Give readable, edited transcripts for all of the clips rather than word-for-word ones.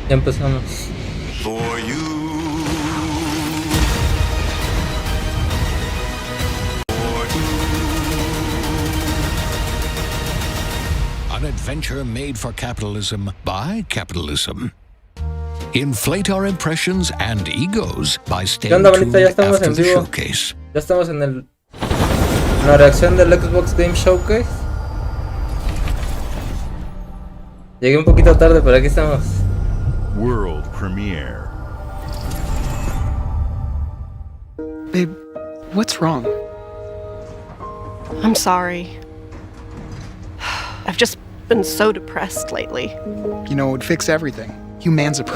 Ya empezamos. For you. An adventure made for capitalism by capitalism. Inflate our impressions and egos by ¿Qué staying onda, bonita? Ya tuned estamos after en the vivo. showcase. Ya estamos en la reacción del Xbox Game Showcase. Llegué un poquito tarde, pero aquí estamos. World premiere. Babe, what's wrong? I'm sorry. I've just been so depressed lately. You know, it would fix everything. Humanzapro.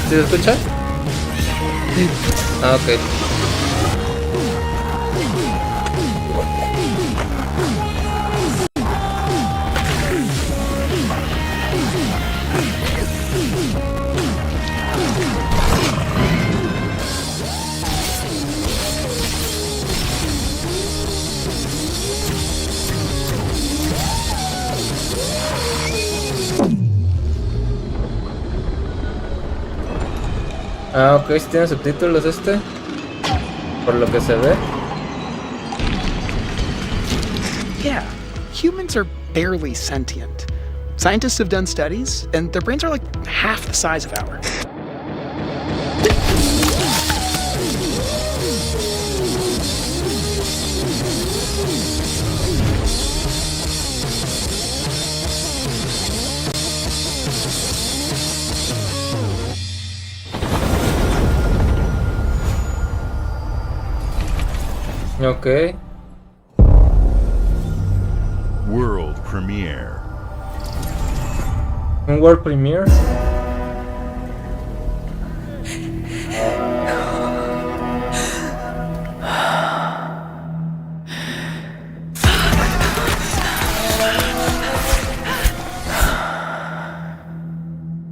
¿Sí se escucha? Ah, ok. Ah, ok, si tiene subtítulos este. Por lo que se ve. Yeah, humans are barely sentient. Scientists have done studies, and their brains are like half the size of ours. Ok. World premiere. Un World Premiere.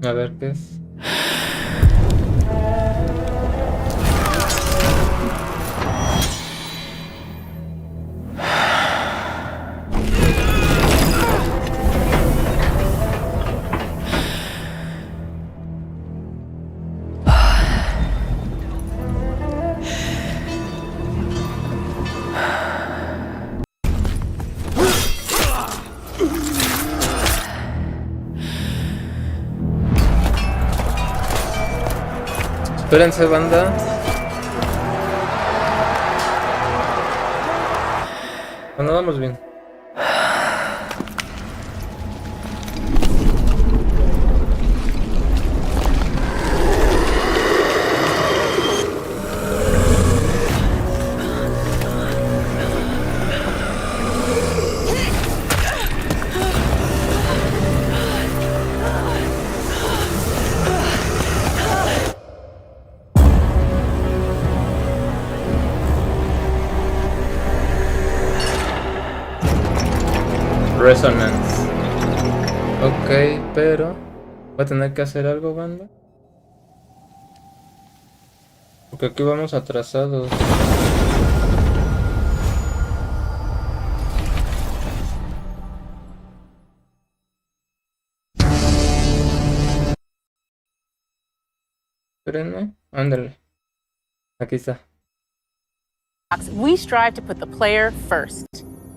A ver qué es. Espérense, banda. Bueno, vamos bien. Resonance. Ok, pero voy a tener que hacer algo, banda. Porque aquí vamos atrasados. Espérenme. Ándale. Aquí está. We strive to put the player first,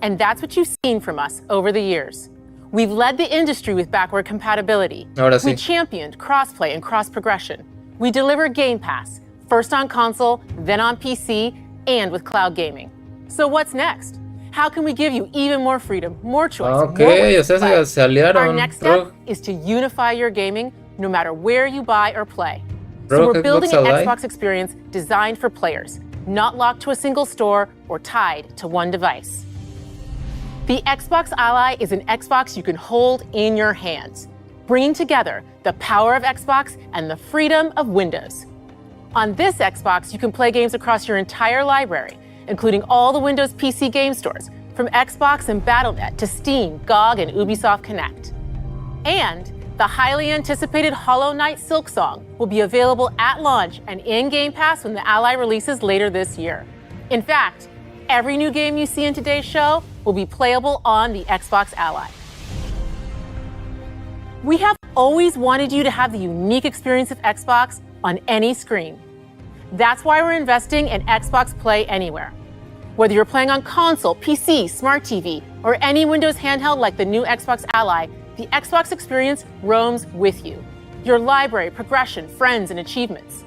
and that's what you've seen from us over the years. We've led the industry with backward compatibility. Ahora sí. We championed crossplay and cross-progression. We deliver Game Pass, first on console, then on PC, and with cloud gaming. So what's next? How can we give you even more freedom, more choice, Ok, more ways o to play? sea, se aliaron. Our next step is to unify your gaming no matter where you buy or play. So we're building an Xbox experience designed for players, not locked to a single store or tied to one device. The Xbox Ally is an Xbox you can hold in your hands, bringing together the power of Xbox and the freedom of Windows. On this Xbox, you can play games across your entire library, including all the Windows PC game stores, from Xbox and Battle.net to Steam, GOG, and Ubisoft Connect. And the highly anticipated Hollow Knight Silksong will be available at launch and in Game Pass when the Ally releases later this year. In fact, every new game you see in today's show will be playable on the Xbox Ally. We have always wanted you to have the unique experience of Xbox on any screen. That's why we're investing in Xbox Play Anywhere. Whether you're playing on console, PC, smart TV, or any Windows handheld like the new Xbox Ally, the Xbox experience roams with you. Your library, progression, friends, and achievements.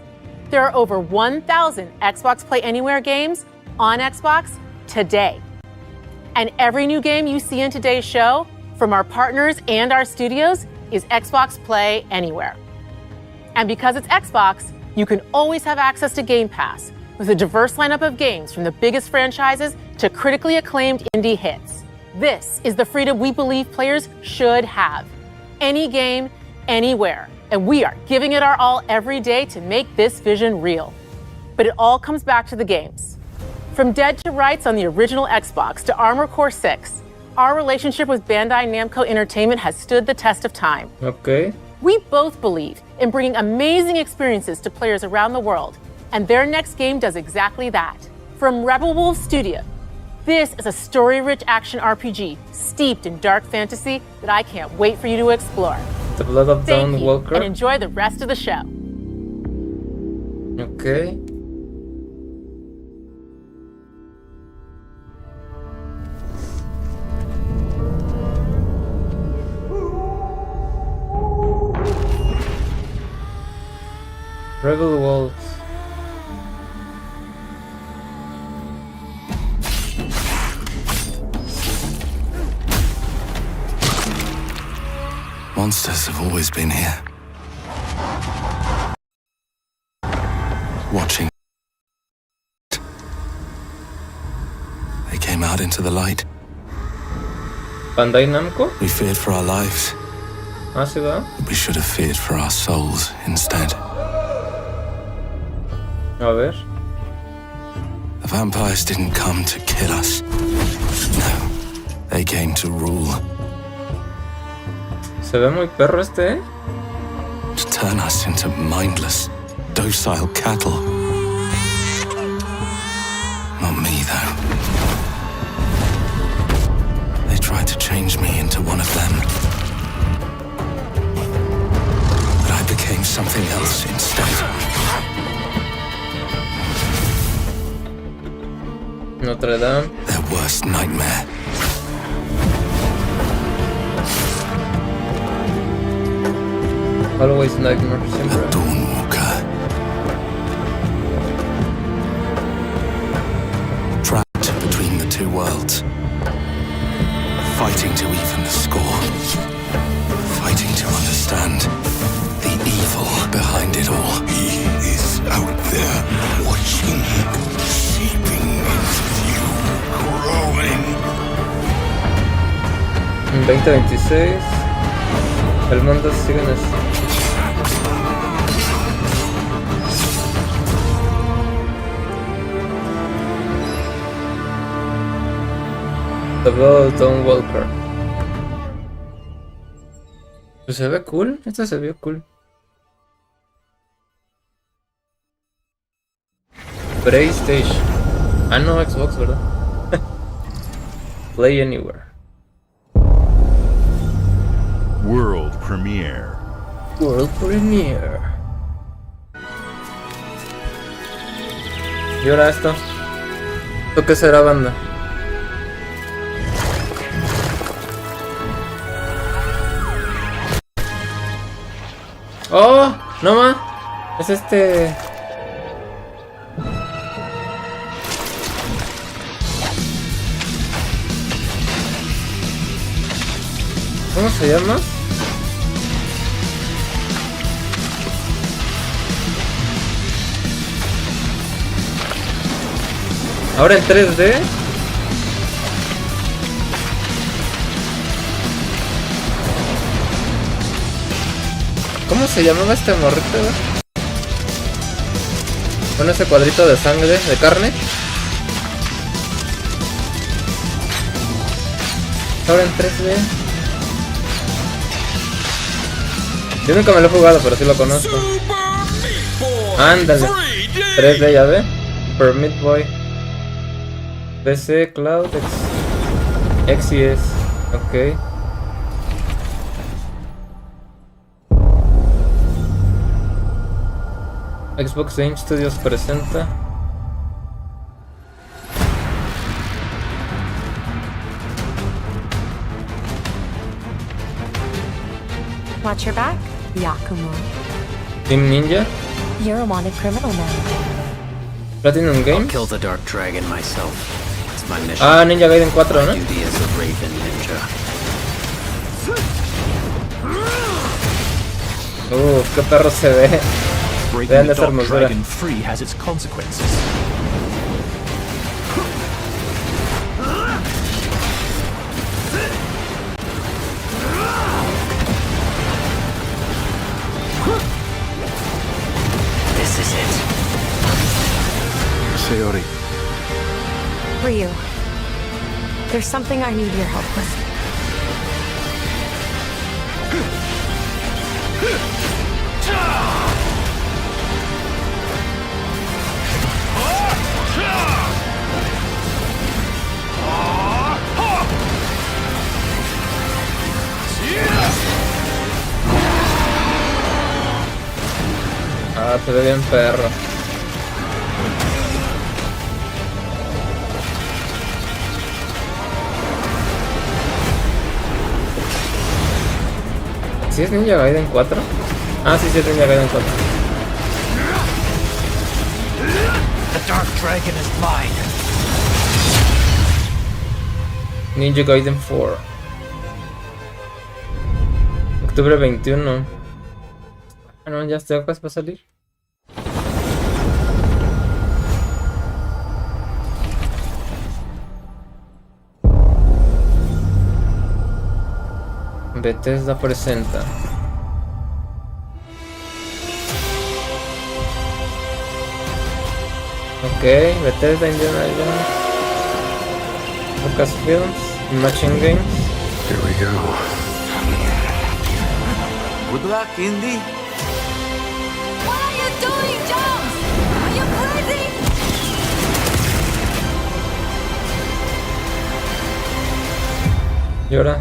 There are over 1,000 Xbox Play Anywhere games on Xbox today. And every new game you see in today's show, from our partners and our studios, is Xbox Play Anywhere. And because it's Xbox, you can always have access to Game Pass with a diverse lineup of games from the biggest franchises to critically acclaimed indie hits. This is the freedom we believe players should have. Any game, anywhere. And we are giving it our all every day to make this vision real. But it all comes back to the games. From Dead to Rights on the original Xbox to Armored Core 6, our relationship with Bandai Namco Entertainment has stood the test of time. Okay. We both believe in bringing amazing experiences to players around the world, and their next game does exactly that. From Rebel Wolves Studio, this is a story-rich action RPG steeped in dark fantasy that I can't wait for you to explore. The Blood of Dawn Thank you, Walker. and enjoy the rest of the show. Okay. Rebel Wolves. Monsters have always been here. Watching. They came out into the light. Bandai Namco. We feared for our lives. Ah, sí va. We should have feared for our souls instead. A ver. The vampires didn't come to kill us. No, they came to rule. Se ve muy perro este, ¿eh? To turn us into mindless, docile cattle. Not me, though. They tried to change me into one of them. But I became something else instead. Notre Dame. Their worst nightmare. Always nightmare A syndrome. Dawnwalker. Trapped between the two worlds. Fighting to even the score. Fighting to understand the evil behind it all. He is out there, watching, seeping into you, growing. En 2026 el mundo sigue en eso. The Blood of Dawn Walker. Pues se ve cool, este se vio cool. PlayStation. Ah, no, Xbox, ¿verdad? Play Anywhere. World premiere. World Premiere. Y ahora esto. ¿Esto qué será, banda? ¡Oh! ¡No más! Es este... ¿Cómo se llama? Ahora en 3D. ¿Cómo se llamaba este morrito? Pon ese cuadrito de sangre, de carne. Ahora en 3D. Yo nunca me lo he jugado, pero sí lo conozco. Ándale. 3D, ya ve. Super Meat Boy. PC, Cloud, X y S. Ok. Xbox Game Studios presenta. Watch your back, Yakumo. Team Ninja. You're a wanted criminal now. Platinum Games. I'll kill the Dark Dragon myself. It's my mission. Ah, Ninja Gaiden 4, ¿no? My duty as a Raven Ninja. Qué perro se ve. Vean esa hermosura. Has its consequences. This is it. Sayori. Ryu, there's something I need your help with. Ah, se ve bien perro. ¿Sí es Ninja Gaiden 4? Ah, sí, sí es Ninja Gaiden 4. The Dark Dragon is mine. Ninja Gaiden 4. Octubre 21. Ah, no, ya está casi para salir. Bethesda presenta. Ok, Bethesda, Indiana Jones, Lucasfilms, Machine Games. Here we go. Good luck, Indy. What are you doing, Jones? Are you crazy? ¿Y ahora?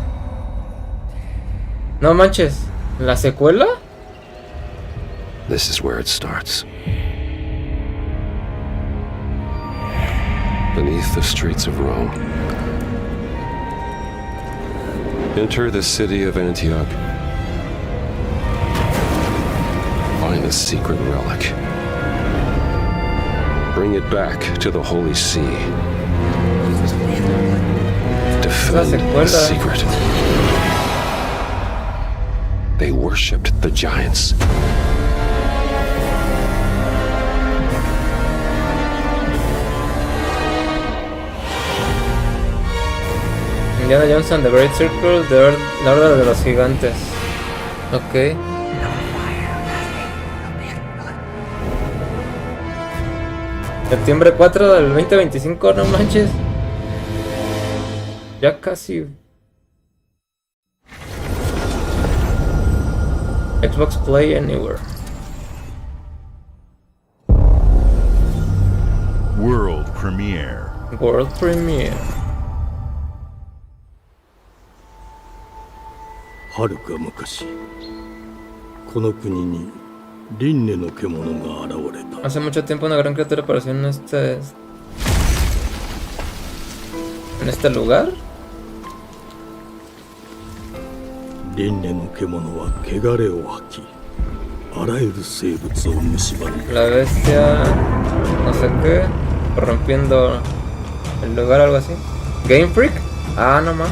No manches, ¿la secuela? This is where it starts. Beneath the streets of Rome. Enter the city of Antioch. Find a secret relic. Bring it back to the Holy See. Defend the secret. They worshipped the giants. Indiana Jones and the Great Circle, la Horda de los Gigantes. Ok. Septiembre 4 del 2025, no manches. Ya casi. Xbox Play Anywhere. World premiere. World Premiere. はるか昔、この国に輪廻の獣が現れた。 Hace mucho tiempo una gran criatura apareció en este lugar. 輪廻の獣は汚れを吐き、あらゆる生物を蝕んだ。 La bestia, no sé qué, corrompiendo el lugar, algo así. Game Freak. Ah, no más.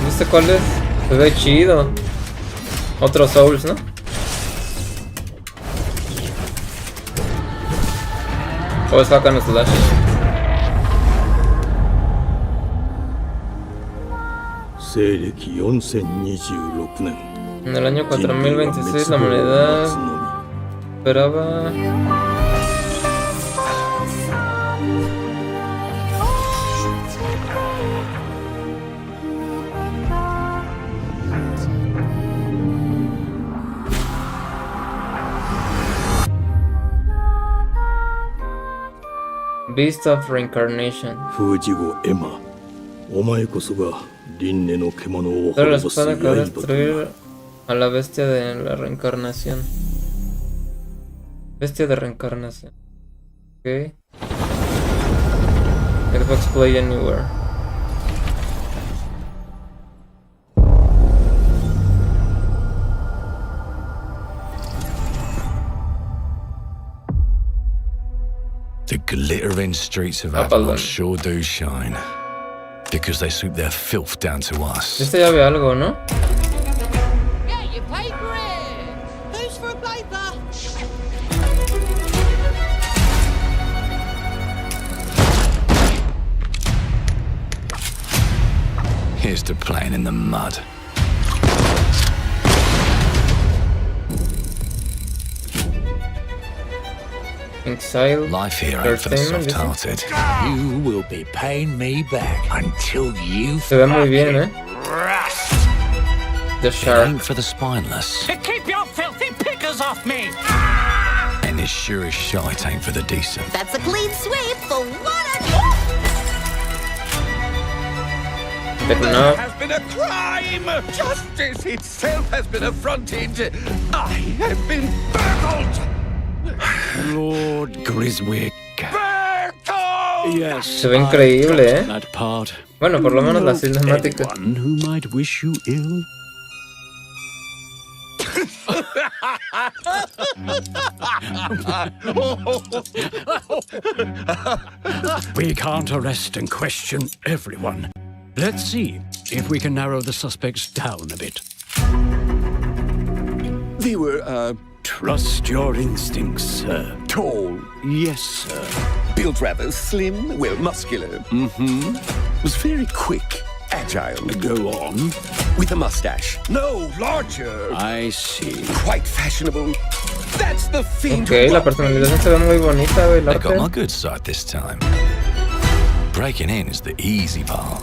¿Viste cuál es? Se ve chido. Otro Souls, ¿no? O es Hack and Slash. 西暦4026年 En el año 4026 la humanidad esperaba... Beast of Reincarnation. 封じ子エマ、お前こそが輪廻の獣を Pero la 滅ぼす espada que va a 刃だ。 destruir a la bestia de la reencarnación. Bestia de reencarnación. Ok. Xbox Play Anywhere. The glittering streets of Outher sure do shine. Because they sweep their filth down to us. Este ya ve algo, ¿no? Get your paper in! Who's for a paper? Here's to playing in the mud. Exile. Life here ain't for the soft-hearted. You will be paying me back until you Se ve muy bien, ¿eh? The It Shark. ain't for the spineless. keep your filthy pickers off me! And it sure as shite ain't for the decent. That's a clean sweep for one Techno. has been a crime! Justice itself has been affronted! I have been burgled! Lord Griswick. Yes. Se ve increíble, ¿eh? That part. Bueno, por lo menos la cinemática. Anyone who might wish you ill. We can't arrest and question everyone. Let's see if we can narrow the suspects down a bit. They were, trust your instincts, sir. Tall. Yes, sir. Built rather slim, well, muscular. Mm-hmm. Was very quick, agile. Go on. With a mustache. No, larger. I see. Quite fashionable. That's the fiend. Ok, la personalización se ve muy bonita, güey. El They got my arte. good side this time. Breaking in is the easy part.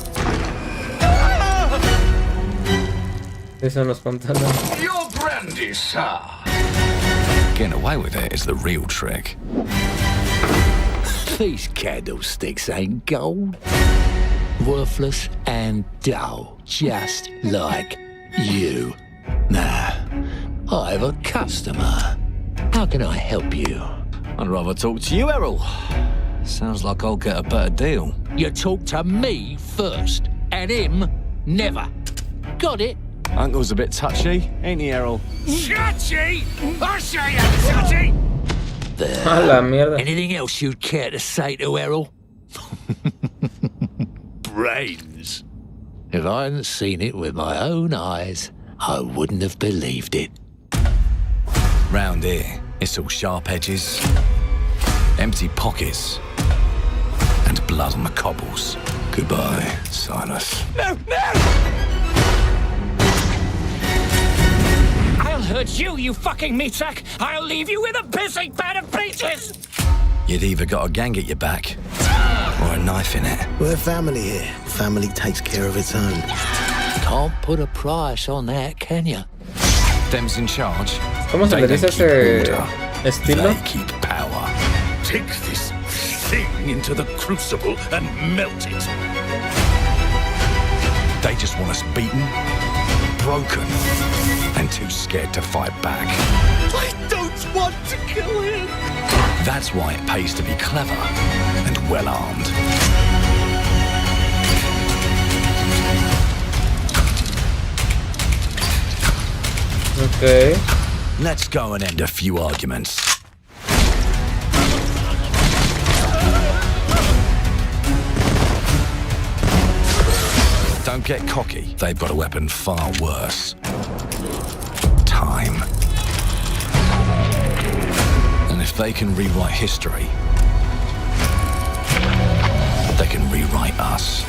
Sí, son los pantalones. Your brandy, sir. Getting away with it is the real trick. These candlesticks ain't gold. Worthless and dull, just like you. Nah, I have a customer. How can I help you? I'd rather talk to you, Errol. Sounds like I'll get a better deal. You talk to me first, and him never. Got it? Uncle's a bit touchy, ain't he, Errol? Touchy? I say I'm touchy! A la mierda. Anything else you'd care to say to Errol? Brains. If I hadn't seen it with my own eyes, I wouldn't have believed it. Round here, it's all sharp edges, empty pockets, and blood on the cobbles. Goodbye, Silas. No, no! I'll hurt you, you fucking meatsack! I'll leave you with a pissing pan of peaches! You'd either got a gang at your back, or a knife in it. We're family here. Family takes care of its own. Can't put a price on that, can you? Them's in charge. ¿Cómo se le dice ese estilo? They keep power. Take this thing into the crucible and melt it. They just want us beaten, broken, and too scared to fight back. I don't want to kill him! That's why it pays to be clever and well-armed. Okay. Let's go and end a few arguments. Don't get cocky. They've got a weapon far worse. Time. And if they can rewrite history, they can rewrite us.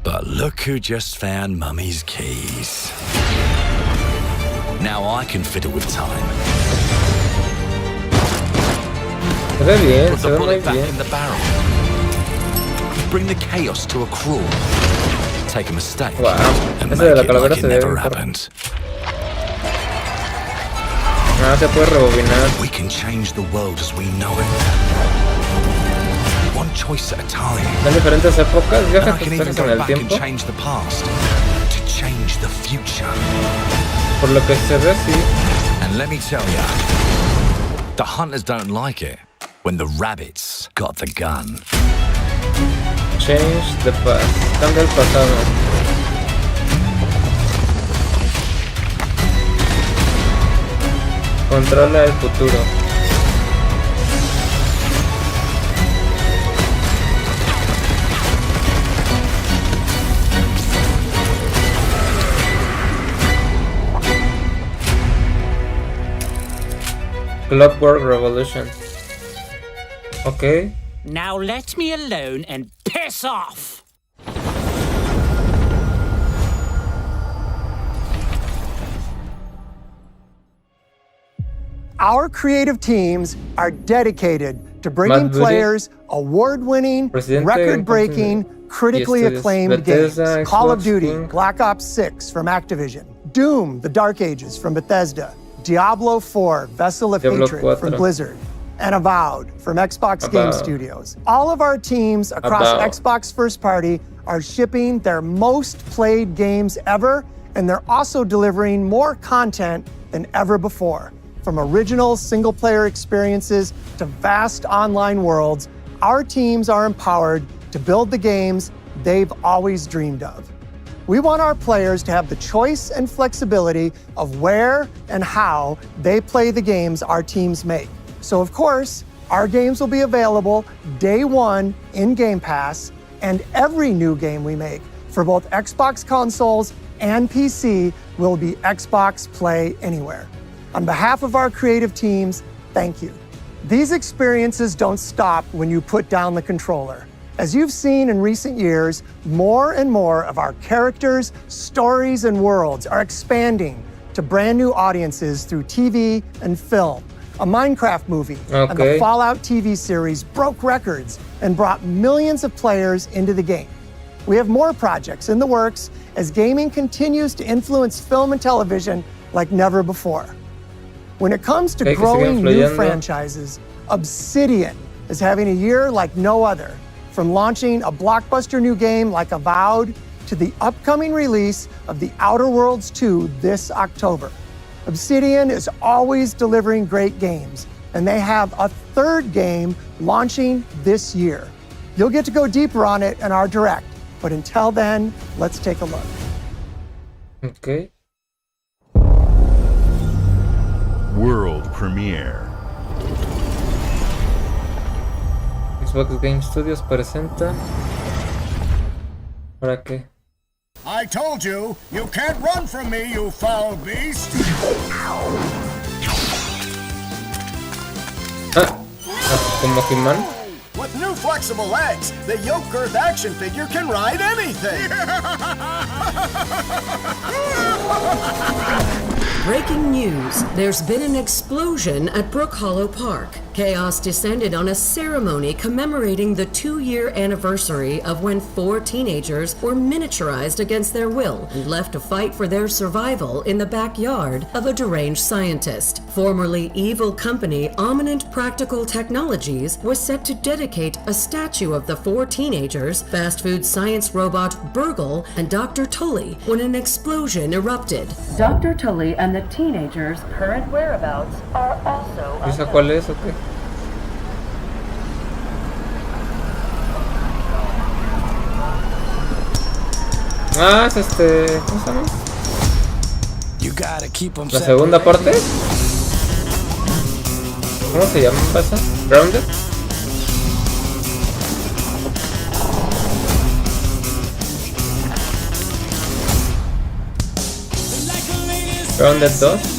But Look who just found Mummy's keys. Now I can fiddle with time. Se ve bien, Put se the ve muy bullet back bien. in the barrel. Bring the chaos to a crawl. Take a mistake. Wow, And ese de la make it calavera like se it ve never bien. happened. Ah, se puede rebobinar. We can change the world as we know it. One choice at a time. En diferentes épocas, And viajes I can even expresos en go el back and tiempo. change the past to change the future. Por lo que se ve, sí. And let me tell ya, the hunters don't like it when the rabbits got the gun. Change the past. Cambia el pasado. Controla el futuro. Clockwork Revolution. Okay. Now let me alone and piss off! Our creative teams are dedicated to bringing players award-winning, record-breaking, critically acclaimed games. Call of Duty, Black Ops 6 from Activision, Doom, The Dark Ages from Bethesda, Diablo 4, Vessel of Hatred from Blizzard, and Avowed from Xbox Game Studios. All of our teams across Xbox First Party are shipping their most played games ever, and they're also delivering more content than ever before. From original single-player experiences to vast online worlds, our teams are empowered to build the games they've always dreamed of. We want our players to have the choice and flexibility of where and how they play the games our teams make. So of course, our games will be available day one in Game Pass, and every new game we make for both Xbox consoles and PC will be Xbox Play Anywhere. On behalf of our creative teams, thank you. These experiences don't stop when you put down the controller. As you've seen in recent years, more and more of our characters, stories, and worlds are expanding to brand new audiences through TV and film. A Minecraft movie and the Fallout TV series broke records and brought millions of players into the game. We have more projects in the works as gaming continues to influence film and television like never before. When it comes to growing new franchises, Obsidian is having a year like no other. From launching a blockbuster new game like Avowed to the upcoming release of The Outer Worlds 2 this October. Obsidian is always delivering great games, and they have a third game launching this year. You'll get to go deeper on it in our Direct, but until then, let's take a look. Okay. World premiere. Xbox Game Studios presenta. ¿Para qué? I told you, you can't run from me, you foul beast! Como He-Man. With new flexible legs, the yoke girth action figure can ride anything! Breaking news. There's been an explosion at Brook Hollow Park. Chaos descended on a ceremony commemorating the 2-year anniversary of when 4 teenagers were miniaturized against their will and left to fight for their survival in the backyard of a deranged scientist. Formerly evil company Ominent Practical Technologies was set to dedicate a statue of the 4 teenagers, fast food science robot Burgle, and Dr. Tully when an explosion erupted. Dr. Tully and the teenagers' current whereabouts are also ¿Esa cuál es o qué? Ah, es ¿cómo se llama? La segunda parte. ¿Cómo se llama esa? Grounded. Grounded 2.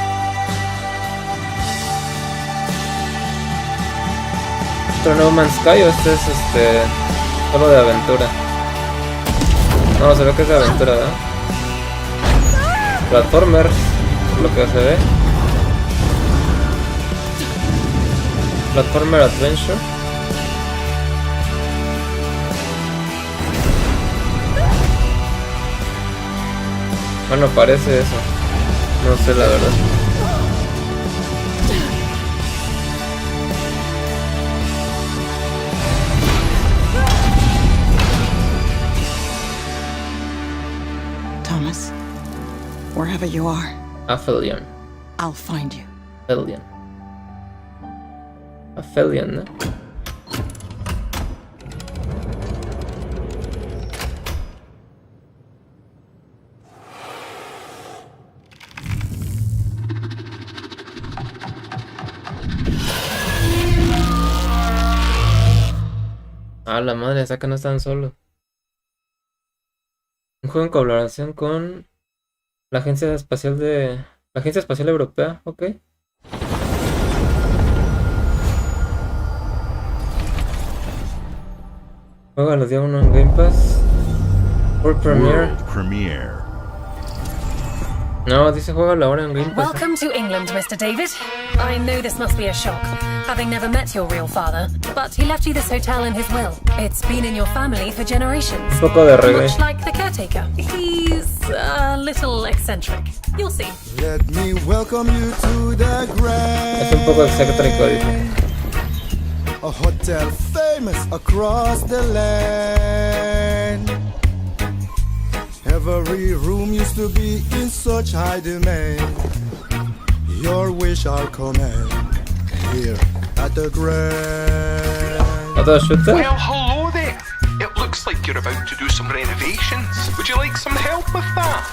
¿Otro No Man's Sky o este es solo de aventura? No, se ve que es de aventura, ¿verdad? Platformer, lo que se ve. Platformer Adventure. Bueno, parece eso. No sé la verdad. Thomas, wherever you are, Aphelion. I'll find you. Aphelion. Aphelion, ¿no? Ah, la madre, esa que no están solos. Un juego en colaboración con la Agencia Espacial Europea, ok. Juega los días 1 en Game Pass. World Premiere. No, dice juega la hora en Game Pass. Welcome to England, Mr. David. I know this must be a shock, having never met your real father, but he left you this hotel in his will. It's been in your family for generations. Un poco de reggae. Much like the caretaker. He's a little eccentric. You'll see. Let me welcome you to the grand. Es un poco excéntrico, dice. A hotel famous across the land. Every room used to be in such high demand. Your wish our command here at the Grand. Well, hello there. It looks like you're about to do some renovations. Would you like some help with that?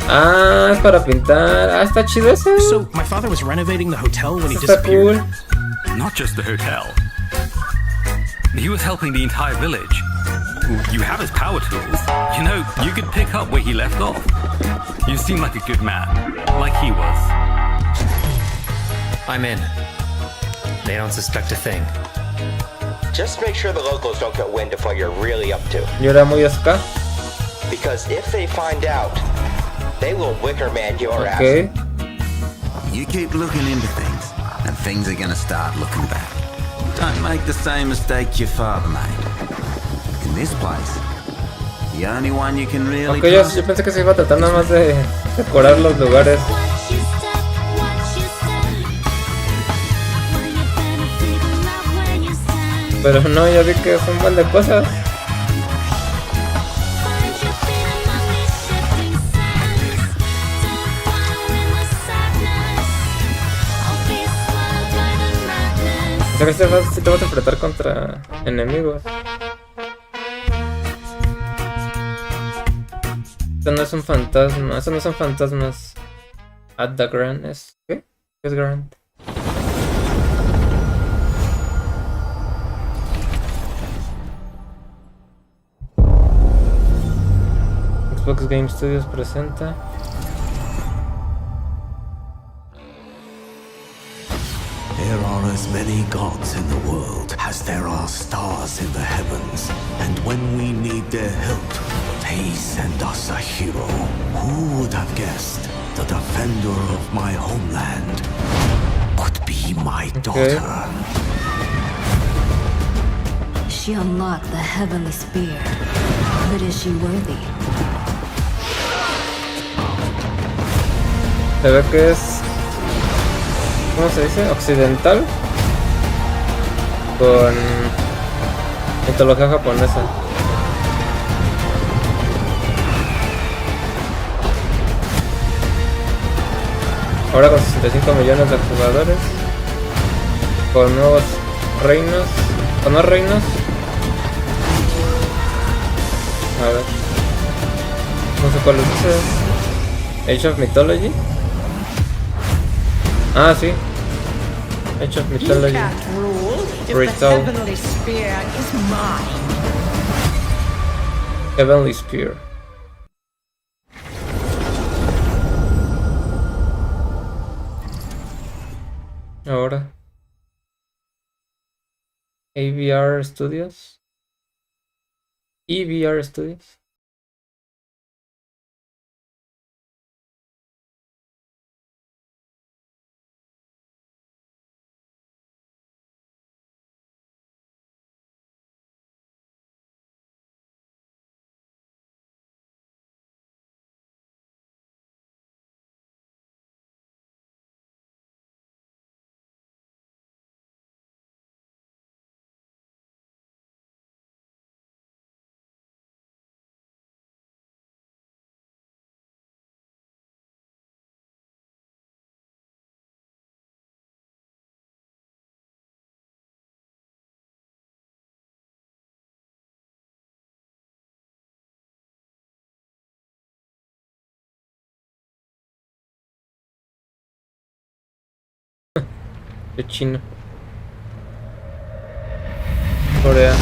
Ah, es para pintar. Ah, está chido eso. So, my father was renovating the hotel when he disappeared. Cool. Not just the hotel. He was helping the entire village. You have his power tools. You know, you could pick up where he left off. You seem like a good man, like he was. I'm in. They don't suspect a thing. Just make sure the locals don't get wind of what you're really up to. ¿Y era muy acá? Because if they find out, they will wicker man your ass. You keep looking into things, and things are gonna start looking back. Don't make the same mistake your father made. In this place, the only one you can really yo pensé que se iba a tratar nada más de decorar los lugares. Pero no, ya vi que es un buen de cosas. O sea que si te vas a enfrentar contra enemigos. Esto no es un fantasma. Estos no son fantasmas. At the Grand es... ¿Qué? ¿Qué es Grand? Xbox Game Studios presenta... There are as many gods in the world as there are stars in the heavens. And when we need their help, they send us a hero. Who would have guessed the defender of my homeland would be my daughter? She unlocked the heavenly spear, but is she worthy? Se ve que es... ¿Cómo se dice? Occidental con mitología japonesa. Ahora con 65 millones de jugadores, con nuevos reinos, con más reinos. A ver, no sé cuál es. Age of Mythology. Ah, sí. Age of Mythology. Retold. Heavenly Spear is mine. Heavenly Spear. Ahora. AVR Studios. EVR Studios. De China. Corea.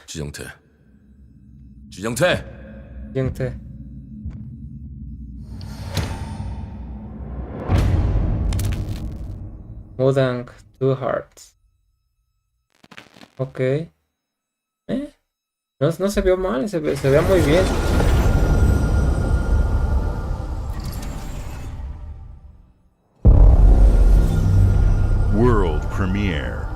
주정태. 주정태. Siguiente. Mudang, Two Hearts. Ok. No se vio mal, se veía muy bien. World premiere.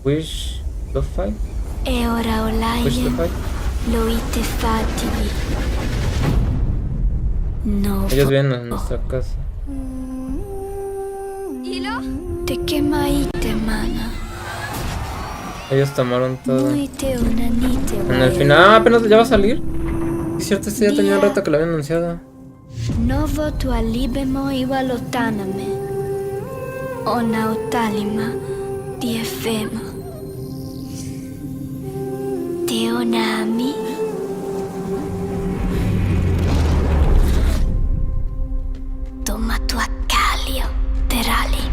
Wish Lo-Fi. E ora Wish Olaien Lo-Fi. lo ite fativi. No. Ellos vienen a nuestra casa. Te quemaite, mana. Ellos tomaron todo. Muite unanite, En el final, apenas ya va a salir. Es cierto, este ya tenía un rato que lo habían anunciado. Novo tua libemo iwalotaname. Onautalima diefema. Teonami. Toma tua calio, terali.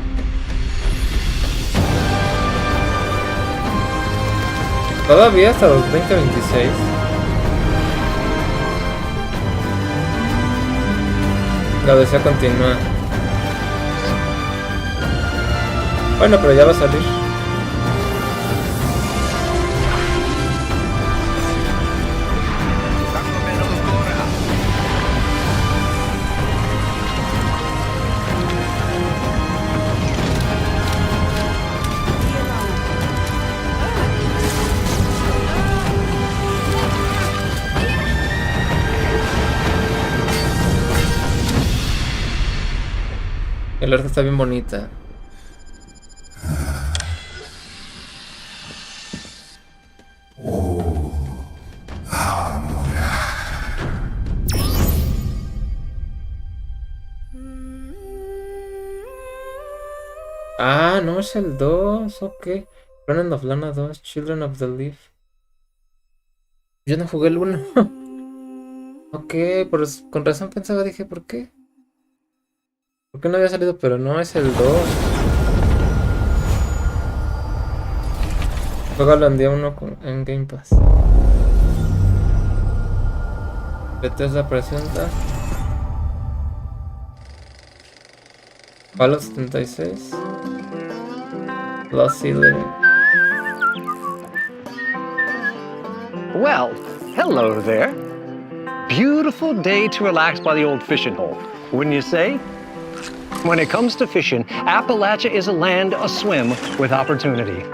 Todavía hasta los 2026. La desea continúa. Bueno, pero ya va a salir. El arte está bien bonita. Ah, no, es el 2, ok. Reign of Lana 2, Children of the Leaf. Yo no jugué el 1. Ok, con razón pensaba, dije, ¿por qué? ¿Por qué no había salido? Pero no, es el 2. Juegalo en día 1 en Game Pass. Bethesda presenta Fallout 76 Lost 11. Well, hello there. beautiful day to relax by the old fishing hole, wouldn't you say? When it comes to fishing, Appalachia is a land aswim with opportunity.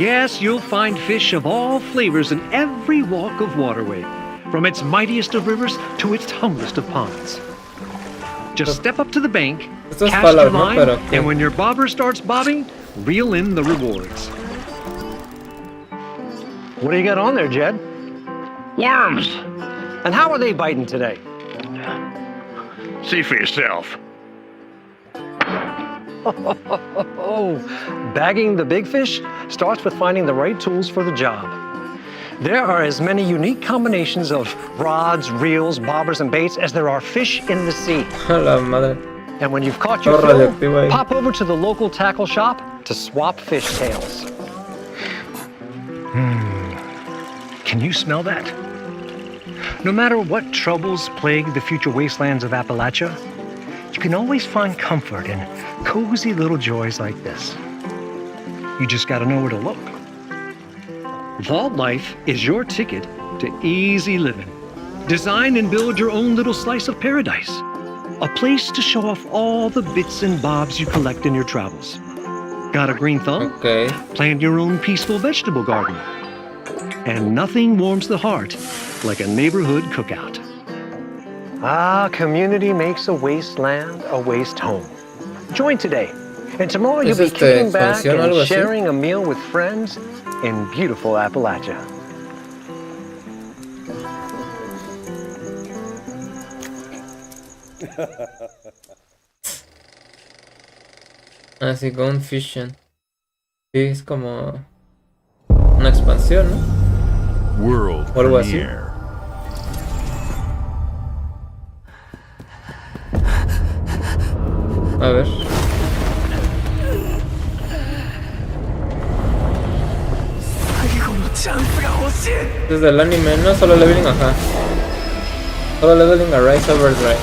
Yes, you'll find fish of all flavors in every walk of waterway, from its mightiest of rivers to its humblest of ponds. Just step up to the bank, cast your line, and when your bobber starts bobbing, reel in the rewards. What do you got on there, Jed? Worms! And how are they biting today? See for yourself. Bagging the big fish starts with finding the right tools for the job. There are as many unique combinations of rods, reels, bobbers, and baits as there are fish in the sea. And when you've caught your fill, pop over to the local tackle shop to swap fish tails. Can you smell that? No matter what troubles plague the future wastelands of Appalachia, you can always find comfort in cozy little joys like this. You just gotta know where to look. Vault Life is your ticket to easy living. Design and build your own little slice of paradise. A place to show off all the bits and bobs you collect in your travels. Got a green thumb? Okay. Plant your own peaceful vegetable garden. And nothing warms the heart like a neighborhood cookout. Ah, community makes a wasteland a waste home. Join today, and tomorrow you'll be kicking back and sharing a meal with friends in beautiful Appalachia. Así Gone Fishing. Sí, es como una expansión, ¿no? World O algo así. premiere. A ver. Desde el anime, no solo leveling, ajá. Solo leveling a Rise Overdrive.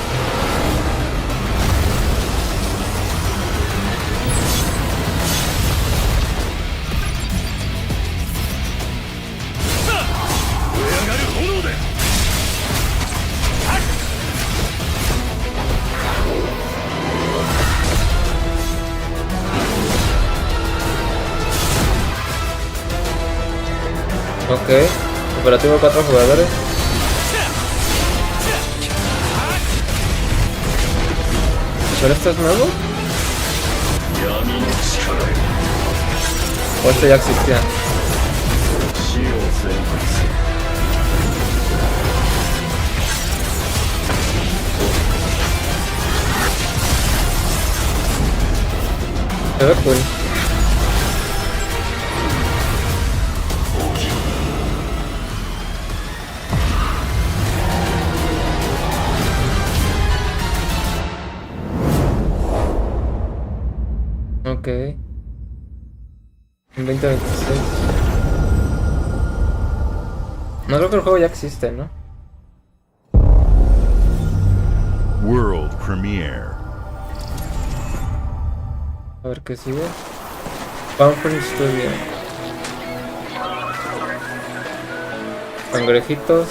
Ok, operativo 4 jugadores. ¿Pero esto es nuevo? ¿O esto ya existía? Se ve cool. Ok. En 2026. No creo que el juego ya existe, ¿no? World premiere. A ver qué sigue. Pumpkin Studio. Cangrejitos.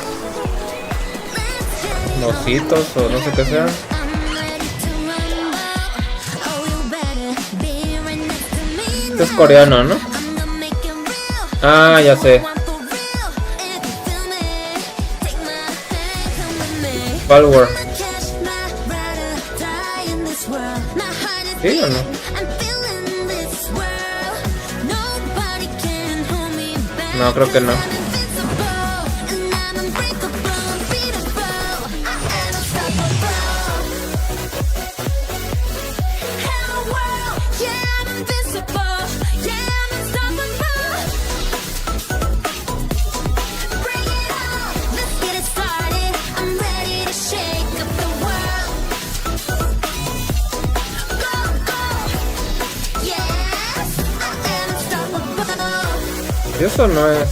Mositos o no sé qué sean. Este es coreano, ¿no? Ah, ya sé. Palworld. ¿Sí o no? No, creo que no. Y eso no es.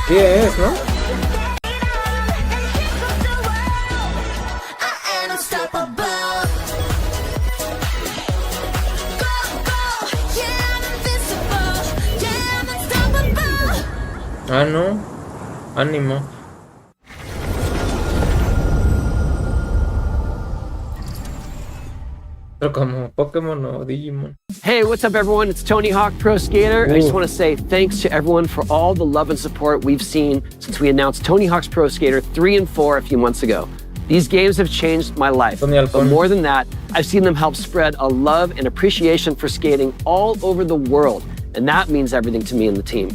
Sí es, ¿no? Yeah. Ah, no. Ánimo. Pero como Pokémon o Digimon. Hey, what's up, everyone? It's Tony Hawk Pro Skater. I just want to say thanks to everyone for all the love and support we've seen since we announced Tony Hawk's Pro Skater 3 and 4 a few months ago. These games have changed my life. But more than that, I've seen them help spread a love and appreciation for skating all over the world. And that means everything to me and the team.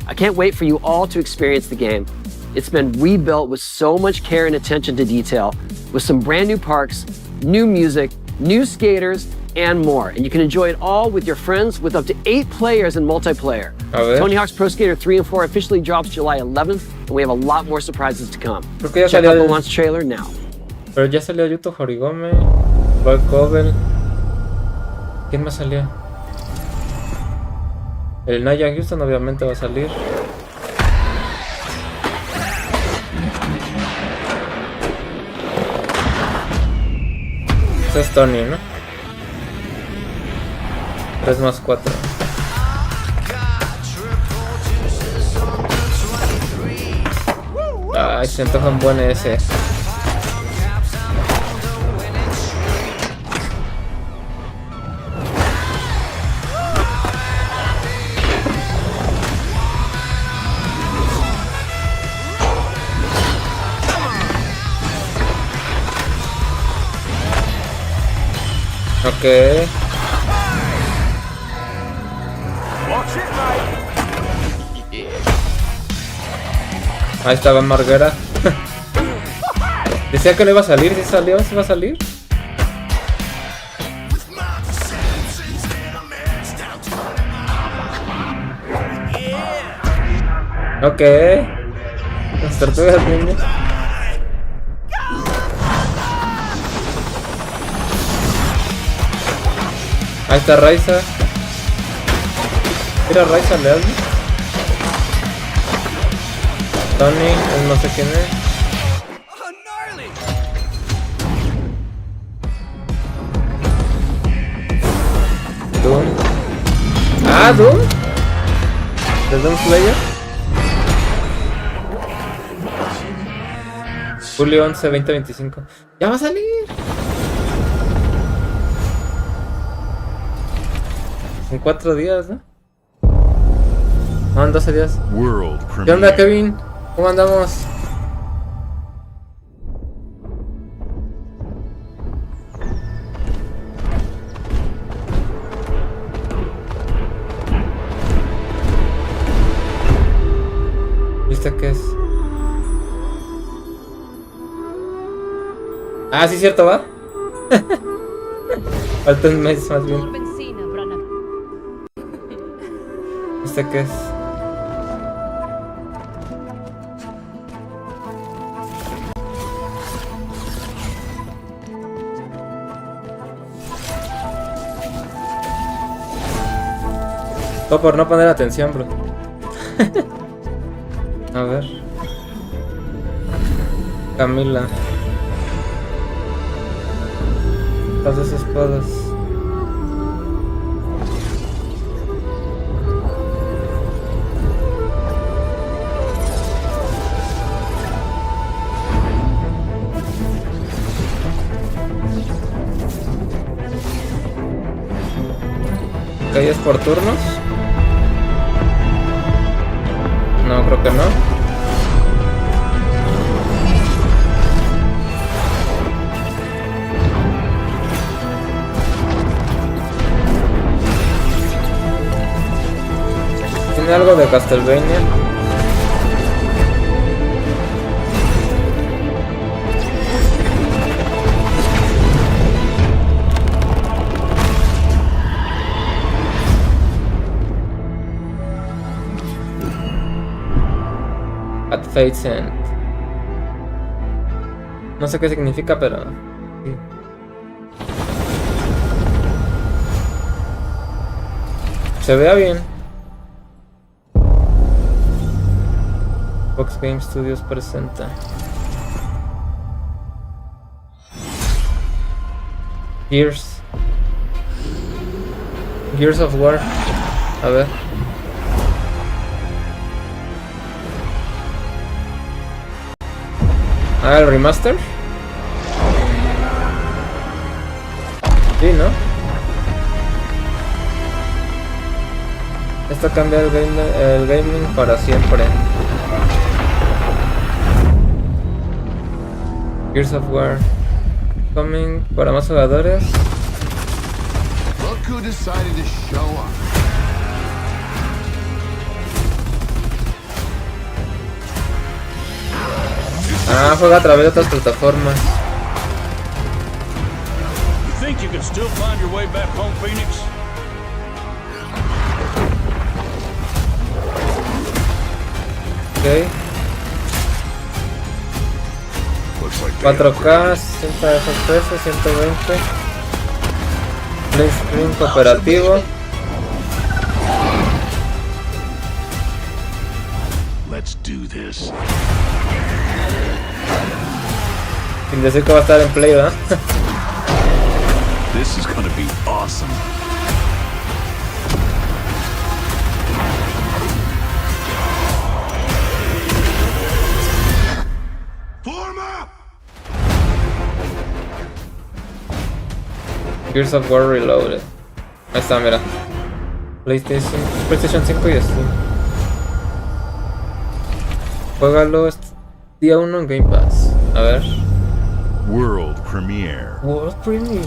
I can't wait for you all to experience the game. It's been rebuilt with so much care and attention to detail, with some brand new parks, new music, new skaters, and more. And you can enjoy it all with your friends with up to 8 players in multiplayer. Tony Hawk's Pro Skater 3 and 4 officially drops July 11th, and we have a lot more surprises to come. Check out the launch trailer now. Pero ya salió Yuto Horigome, Boy Cobble. ¿Quién más salió? El Naya Houston obviamente va a salir. Ese es Tony, ¿no? 3 más 4. Ay, se antoja un buen ese. Ok. Ahí estaba Marguera. Decía que no iba a salir. ¿Sí salió? ¿Sí va a salir? Ok. Las tortugas ninja. Ahí está Raiza. Mira Raiza, le hablo. Tony, no sé quién es. Doom. Ah, Doom. ¿De Doom Slayer? Julio 11, 2025. ¡Ya va a salir! En 4 días, ¿no? No, en 12 días. ¿Qué onda, Kevin? ¿Cómo andamos? ¿Viste qué es? Ah, sí, cierto, va. Falta un mes más bien. ¿Viste qué es? Todo por no poner atención, bro. A ver. Camila. Las dos espadas. Ok, ¿es por turnos? No, creo que no. ¿Tiene algo de Castlevania? At Fate's End. No sé qué significa, pero sí. Se vea bien. Fox Game Studios presenta Gears of War. A ver. Ah, el remaster. Sí, ¿no? Esto cambia el gaming para siempre. Gears of War coming para más jugadores. Look who decided to show up. Ah, juega a través de otras plataformas. You think you can still find your way back home, Phoenix? Ok. 4K, 60 FPS, 120. Play screen cooperativo. Let's do this. Sin decir que va a estar en Play, ¿verdad? This is gonna be awesome. Gears of War Reloaded. Ahí está, mira. PlayStation 5 y Steam. Juégalo día 1 en Game Pass. A ver. World Premiere. World Premiere.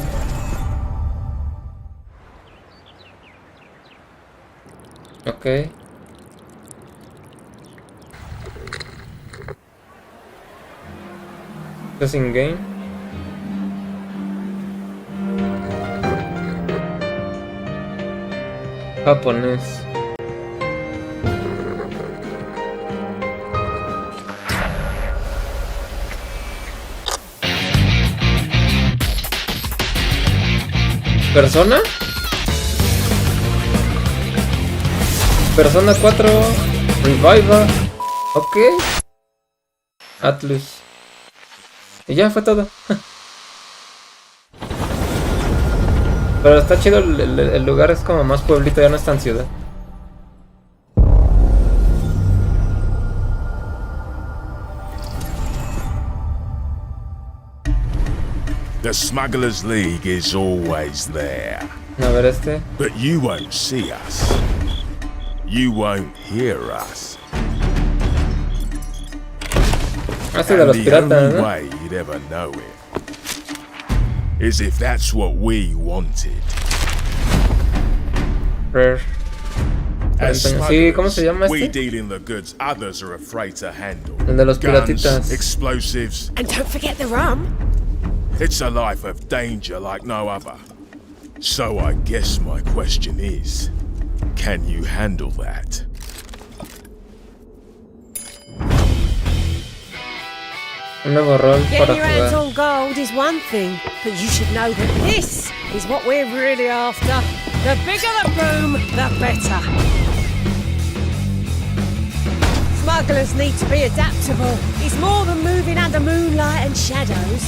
Ok. ¿Esto es in-game? Japonés. ¿Persona? Persona 4 Revival. Ok. Atlus. Y ya fue todo. Pero está chido, el lugar es como más pueblito, ya no es tan ciudad. The Smugglers League is always there. A ver este. But you won't see us. You won't hear us. Este de los piratas, the only ¿no? way you'd ever know it is if that's what we wanted. Rare. As Sí, ¿cómo se llama we este? deal in the goods others are afraid to handle. El de los Guns, piratitas. explosives. And don't forget the rum. It's a life of danger like no other. So I guess my question is, can you handle that? Un nuevo rol para Getting your hands jugar. on gold is one thing, but you should know that this is what we're really after. The bigger the boom, the better. Smugglers need to be adaptable. It's more than moving under moonlight and shadows.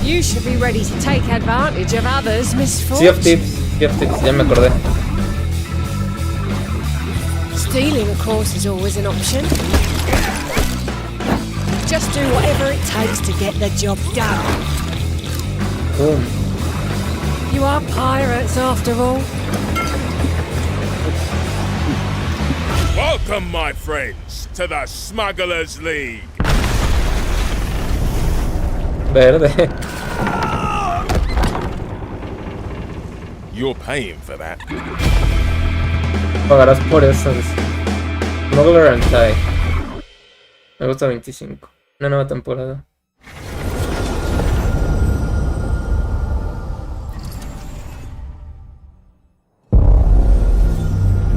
You should be ready to take advantage of others' Sea misfortunes. of Thieves, Sea of Thieves, ya me acordé. Stealing, of course, is always an option. Just do whatever it takes to get the job done. Boom. You are pirates, after all. Welcome, my friends, to the Smugglers League. Verde. You're paying for that. Pagarás por eso. Smuggler and Tie. Me gusta 25. Una nueva temporada.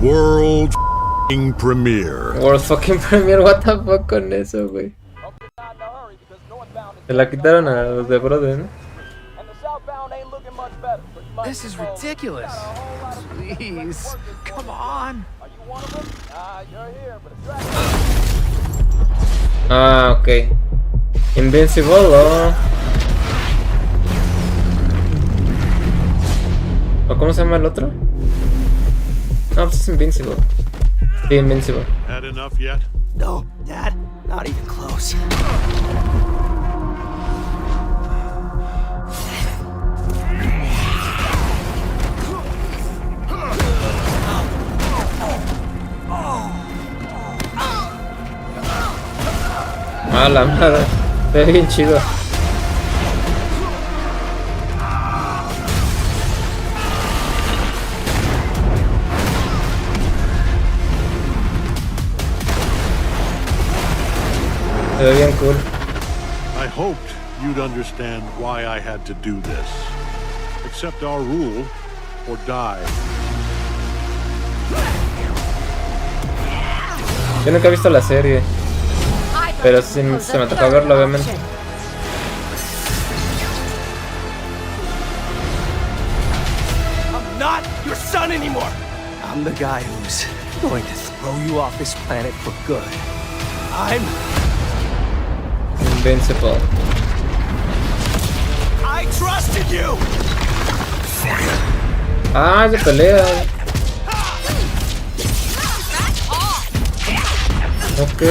World f***ing Premiere. World fucking Premiere, what the fuck con eso, güey. Se la quitaron a los de Brother, ¿no? This is ridiculous. Please, come on. Ah, ok. Invincible ¿O cómo se llama el otro? No, pues es Invincible. Sí, Invincible. Had enough yet? No, Dad, not even close. Ah, la madre. Se ve bien chido. Se ve bien cool. I hoped you'd understand why I had to do this. Accept our rule or die. Yo nunca he visto la serie, pero sí se me tocó verla, obviamente. I'm not your son anymore. I'm the guy who's going to throw you off this planet for good. I'm Invincible. I trusted you. Ah, se pelea. Ok.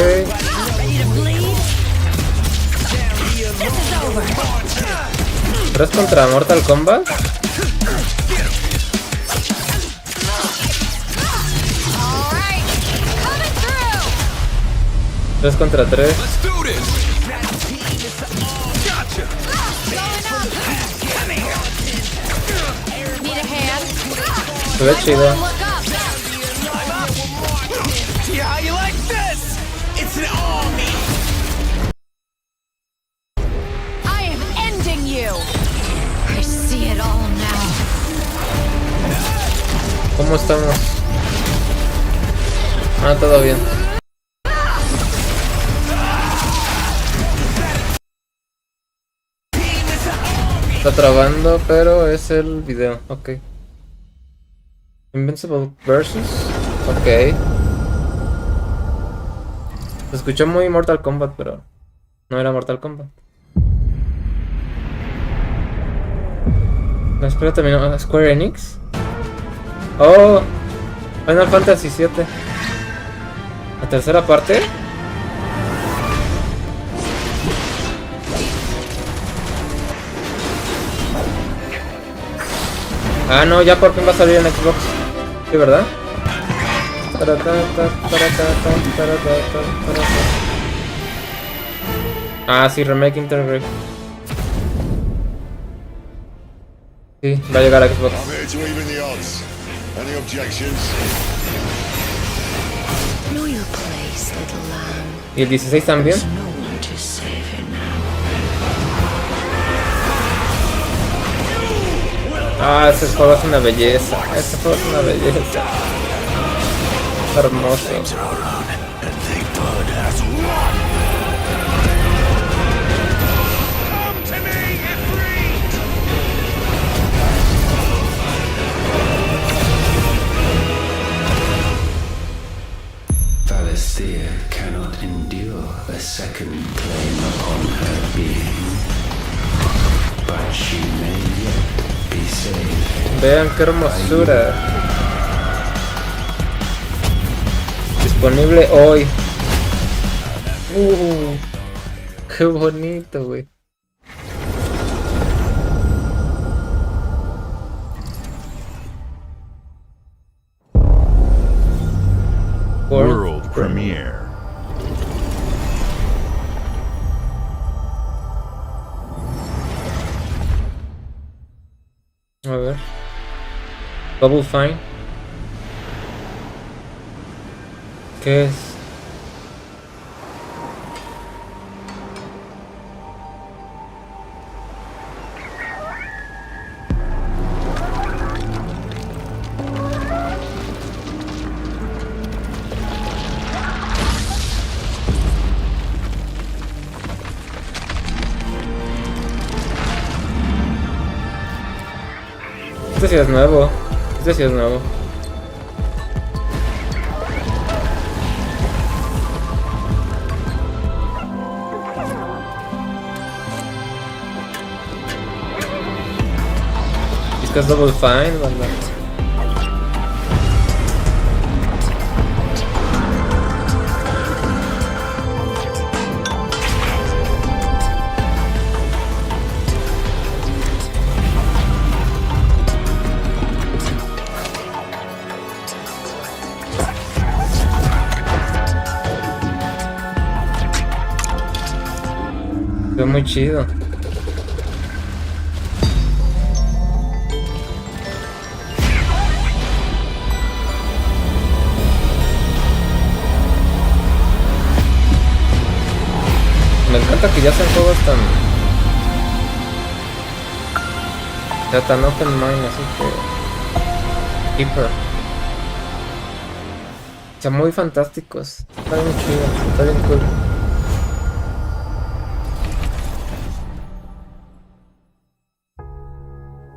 ¿Pero es contra Mortal Kombat? Tres contra tres. Se ve chido. ¿Cómo estamos? Ah, todo bien. Está trabando, pero es el video. Ok. Invincible versus. Ok. Se escuchó muy Mortal Kombat, pero no era Mortal Kombat. No, espera, terminó. Square Enix. Oh, Final Fantasy VII. La tercera parte. Ah, no, ya por fin va a salir en Xbox. Sí, ¿verdad? Ah, sí, Remake Intergrade. Sí, va a llegar a Xbox. I'm here to even the odds. Any objections? Know your place, little lamb. ¿Y el 16 también? There's no one to save you now. Ah, ese juego es una belleza. Ese juego es una belleza. Hermoso. Valisthea cannot endure a second claim upon her being, but she may yet be saved. Vean qué hermosura. Disponible hoy. Qué bonito, güey. World premiere. A ver. Double Fine. ¿Qué es? Este sí es nuevo. Este sí es nuevo. Es que es Double Fine, banda. Fue muy chido. Me encanta que ya sean juegos tan... ya tan open mind, así que... Keeper. O sea, muy fantásticos. Está bien chido, está bien cool.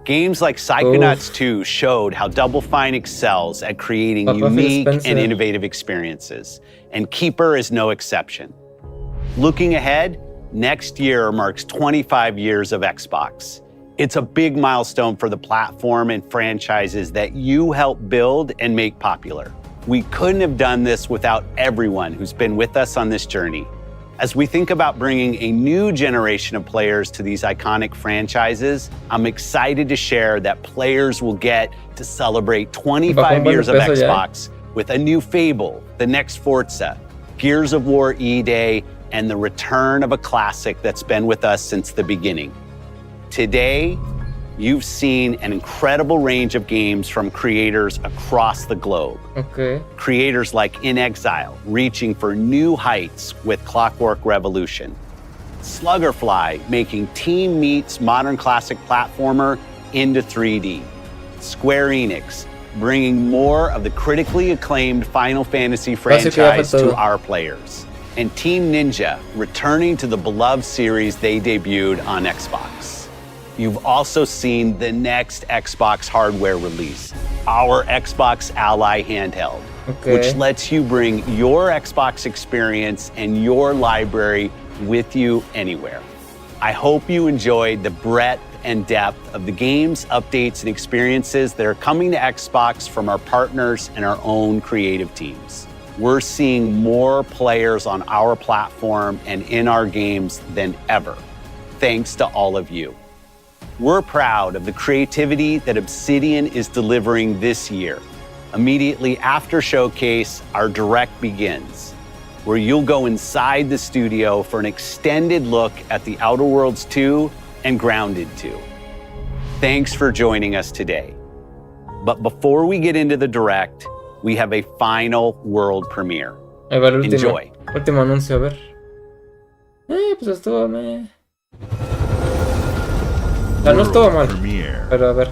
Games like Psychonauts 2 showed how Double Fine excels at creating unique and innovative experiences, and Keeper is no exception. Looking ahead, next year marks 25 years of Xbox. It's a big milestone for the platform and franchises that you helped build and make popular. We couldn't have done this without everyone who's been with us on this journey. As we think about bringing a new generation of players to these iconic franchises, I'm excited to share that players will get to celebrate 25 years of Xbox with a new Fable, the next Forza, Gears of War E-Day, and the return of a classic that's been with us since the beginning. Today, you've seen an incredible range of games from creators across the globe. Okay. Creators like In Exile, reaching for new heights with Clockwork Revolution. Sluggerfly, making Team Meat's modern classic platformer into 3D. Square Enix, bringing more of the critically acclaimed Final Fantasy franchise to our players. And Team Ninja, returning to the beloved series they debuted on Xbox. You've also seen the next Xbox hardware release, our Xbox Ally handheld, which lets you bring your Xbox experience and your library with you anywhere. I hope you enjoyed the breadth and depth of the games, updates, and experiences that are coming to Xbox from our partners and our own creative teams. We're seeing more players on our platform and in our games than ever, thanks to all of you. We're proud of the creativity that Obsidian is delivering this year. Immediately after Showcase, our Direct begins, where you'll go inside the studio for an extended look at the Outer Worlds 2 and Grounded 2. Thanks for joining us today. But before we get into the Direct, we have a final world premiere. Ahí va el último, Enjoy. último anuncio, a ver. Pues estuvo, O sea, no estuvo mal. Pero a ver.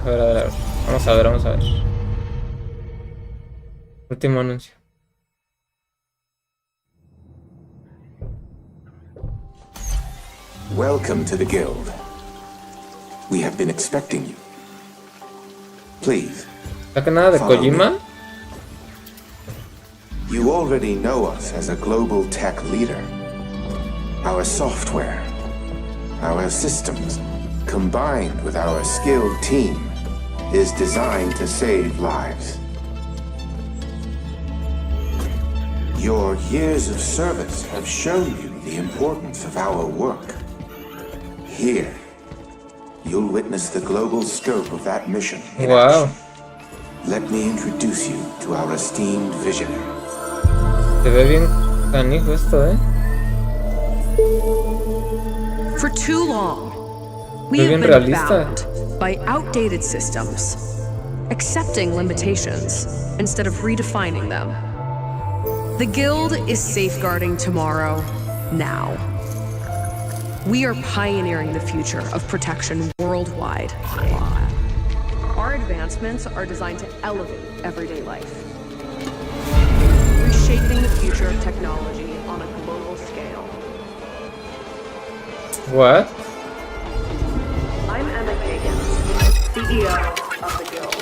Vamos a ver. Último anuncio. Welcome to the Guild. We have been expecting you. Please. ¿Saca nada de Kojima? You already know us as a global tech leader. Our software, our systems, combined with our skilled team, is designed to save lives. Your years of service have shown you the importance of our work. Here, you'll witness the global scope of that mission in action. Let me introduce you to our esteemed visionary. Se ve bien canijo esto, For too long, we have been bound by outdated systems, accepting limitations instead of redefining them. The Guild is safeguarding tomorrow, now. We are pioneering the future of protection worldwide. Our advancements are designed to elevate everyday life, reshaping the future of technology on a global scale. What? I'm Emma Kagan, CEO of the Guild.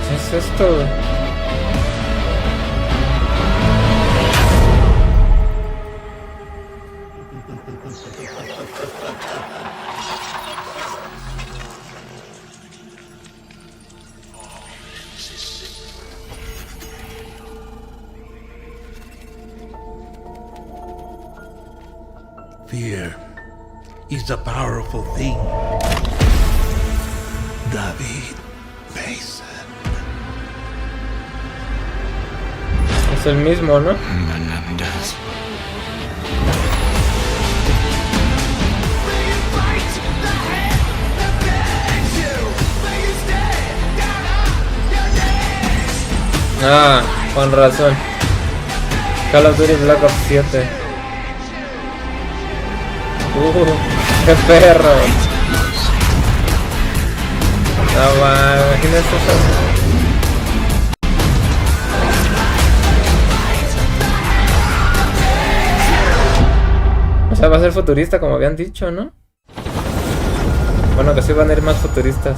¿Qué es esto? Fear is a powerful thing. David Mason. Es el mismo, ¿no? Menendez. Ah, con razón. Call of Duty Black Ops 7. ¡Qué perro! No va, imagínate eso. O sea, va a ser futurista como habían dicho, ¿no? Bueno, que sí van a ir más futuristas.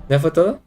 ¿Ya fue todo?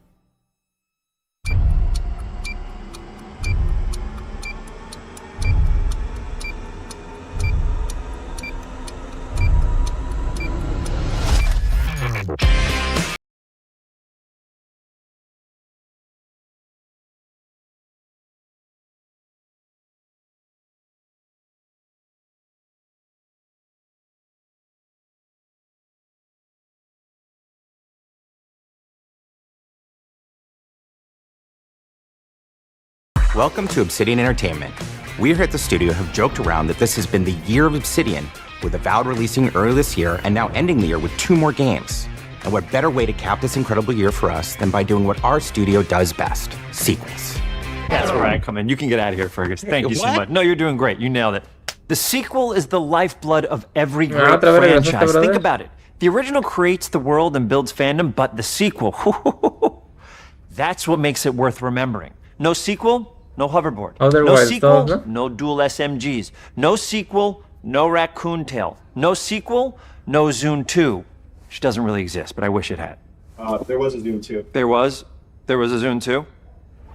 Welcome to Obsidian Entertainment. We here at the studio have joked around that this has been the year of Obsidian, with Avowed releasing early this year and now ending the year with 2 more games. And what better way to cap this incredible year for us than by doing what our studio does best, sequels. That's where I come in. You can get out of here, Fergus. Thank you so much. No, you're doing great. You nailed it. The sequel is the lifeblood of every great franchise. Think about it. The original creates the world and builds fandom, but the sequel, that's what makes it worth remembering. No sequel, no hoverboard. No sequel, no dual SMGs. No sequel, no raccoon tail. No sequel, no Zune 2. Which doesn't really exist, but I wish it had. There was a Zune 2. There was a Zune 2?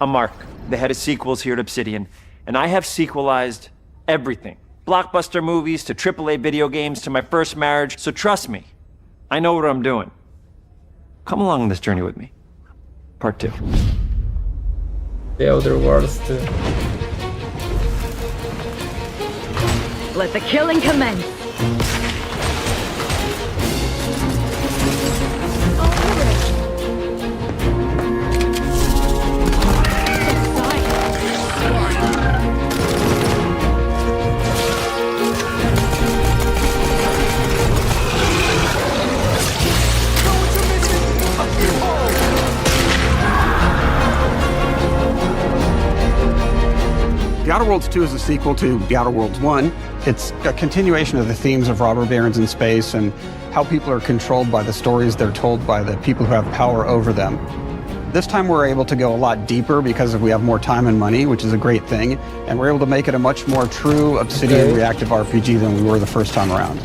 I'm Mark, the head of sequels here at Obsidian, and I have sequelized everything. Blockbuster movies to AAA video games to my first marriage, so trust me, I know what I'm doing. Come along on this journey with me. Part 2. The Outer Worlds too. Let the killing commence. The Outer Worlds 2 is a sequel to The Outer Worlds 1. It's a continuation of the themes of robber barons in space and how people are controlled by the stories they're told by the people who have power over them. This time we're able to go a lot deeper because we have more time and money, which is a great thing, and we're able to make it a much more true Obsidian reactive RPG than we were the first time around.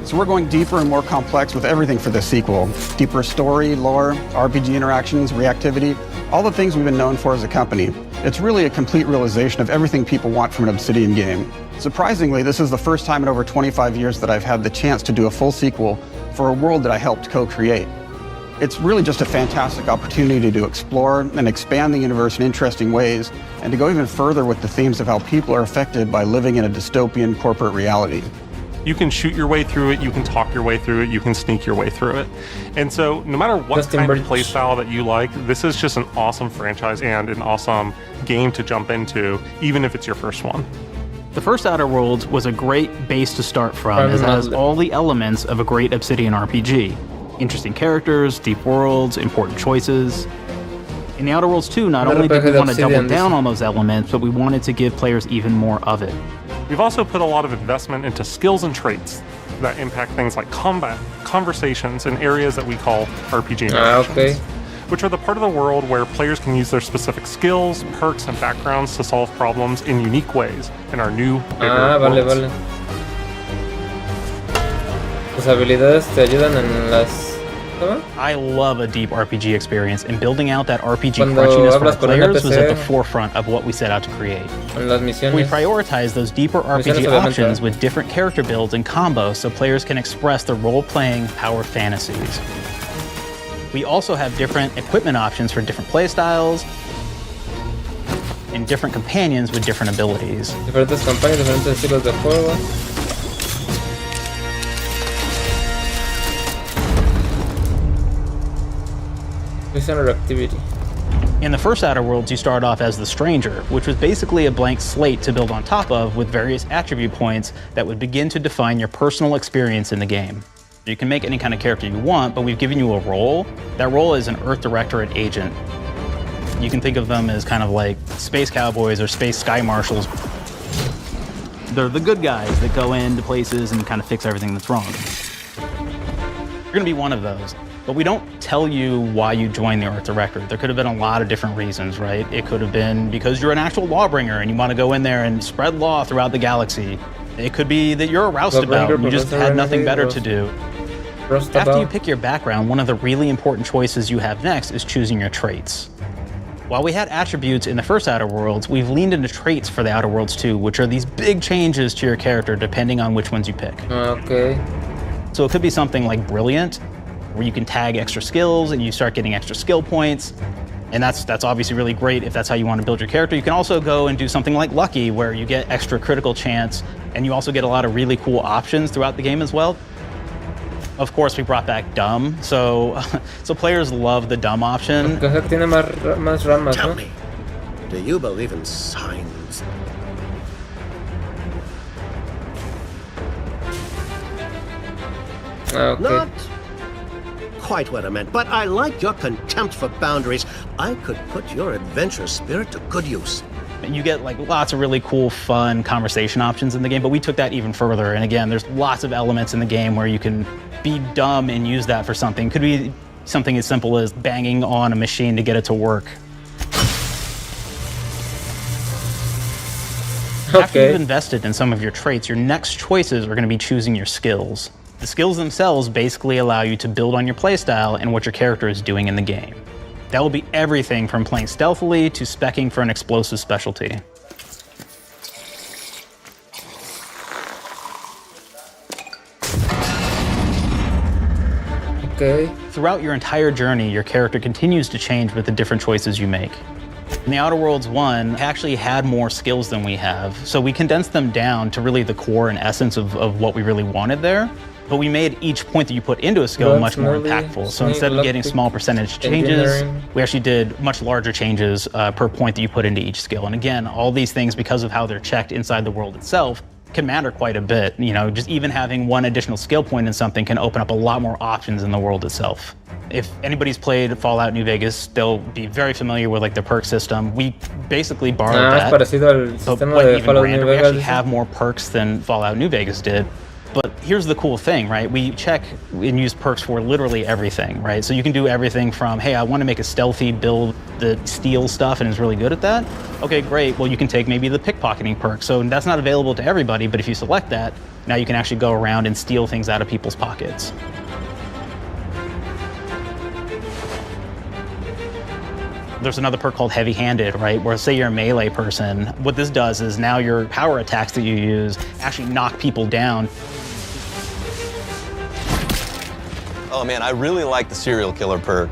So we're going deeper and more complex with everything for this sequel. Deeper story, lore, RPG interactions, reactivity, all the things we've been known for as a company. It's really a complete realization of everything people want from an Obsidian game. Surprisingly, this is the first time in over 25 years that I've had the chance to do a full sequel for a world that I helped co-create. It's really just a fantastic opportunity to explore and expand the universe in interesting ways, and to go even further with the themes of how people are affected by living in a dystopian corporate reality. You can shoot your way through it, you can talk your way through it, you can sneak your way through it. And so no matter what kind of play style that you like, this is just an awesome franchise and an awesome game to jump into, even if it's your first one. The first Outer Worlds was a great base to start from, as it has all the elements of a great Obsidian RPG. Interesting characters, deep worlds, important choices. In the Outer Worlds 2, not only did we want to double down on those elements, but we wanted to give players even more of it. We've also put a lot of investment into skills and traits that impact things like combat, conversations, and areas that we call RPG interactions, which are the part of the world where players can use their specific skills, perks, and backgrounds to solve problems in unique ways in our new, bigger worlds. Tus habilidades te ayudan en las... I love a deep RPG experience, and building out that RPG crunchiness for players was at the forefront of what we set out to create. We prioritize those deeper RPG options with different character builds and combos so players can express their role-playing power fantasies. We also have different equipment options for different playstyles. and different companions with different abilities. Diferentes campañas, diferentes estilos de juego. Listener activity. In the first Outer Worlds, you start off as the Stranger, which was basically a blank slate to build on top of with various attribute points that would begin to define your personal experience in the game. You can make any kind of character you want, but we've given you a role. That role is an Earth Directorate agent. You can think of them as kind of like space cowboys or space sky marshals. They're the good guys that go into places and kind of fix everything that's wrong. You're gonna be one of those. But we don't tell you why you joined the Earth Directorate. There could have been a lot of different reasons, right? It could have been because you're an actual lawbringer and you want to go in there and spread law throughout the galaxy. It could be that you're a roustabout and you just had nothing better to do. After you pick your background, one of the really important choices you have next is choosing your traits. While we had attributes in the first Outer Worlds, we've leaned into traits for the Outer Worlds too, which are these big changes to your character depending on which ones you pick. Okay. So it could be something like Brilliant, where you can tag extra skills and you start getting extra skill points. And that's obviously really great if that's how you want to build your character. You can also go and do something like Lucky, where you get extra critical chance, and you also get a lot of really cool options throughout the game as well. Of course, we brought back Dumb, so players love the Dumb option. Tell me, do you believe in signs? Okay. Not quite what I meant, but I like your contempt for boundaries. I could put your adventure spirit to good use. You get like lots of really cool, fun conversation options in the game, but we took that even further. And again, there's lots of elements in the game where you can be dumb and use that for something. Could be something as simple as banging on a machine to get it to work. Okay. After you've invested in some of your traits, your next choices are going to be choosing your skills. The skills themselves basically allow you to build on your playstyle and what your character is doing in the game. That will be everything from playing stealthily to speccing for an explosive specialty. Okay. Throughout your entire journey, your character continues to change with the different choices you make. In the Outer Worlds 1, actually had more skills than we have, so we condensed them down to really the core and essence of what we really wanted there. But we made each point that you put into a skill much more impactful. So instead of getting small percentage changes, we actually did much larger changes per point that you put into each skill. And again, all these things, because of how they're checked inside the world itself, can matter quite a bit. You know, just even having one additional skill point in something can open up a lot more options in the world itself. If anybody's played Fallout New Vegas, they'll be very familiar with like the perk system. We basically borrowed that. But what even grander, we actually have more perks than Fallout New Vegas did. But here's the cool thing, right? We check and use perks for literally everything, right? So you can do everything from, hey, I want to make a stealthy build that steals stuff and is really good at that. Okay, great. Well, you can take maybe the pickpocketing perk. So that's not available to everybody, but if you select that, now you can actually go around and steal things out of people's pockets. There's another perk called heavy-handed, right? Where say you're a melee person, what this does is now your power attacks that you use actually knock people down. Oh man, I really like the serial killer perk.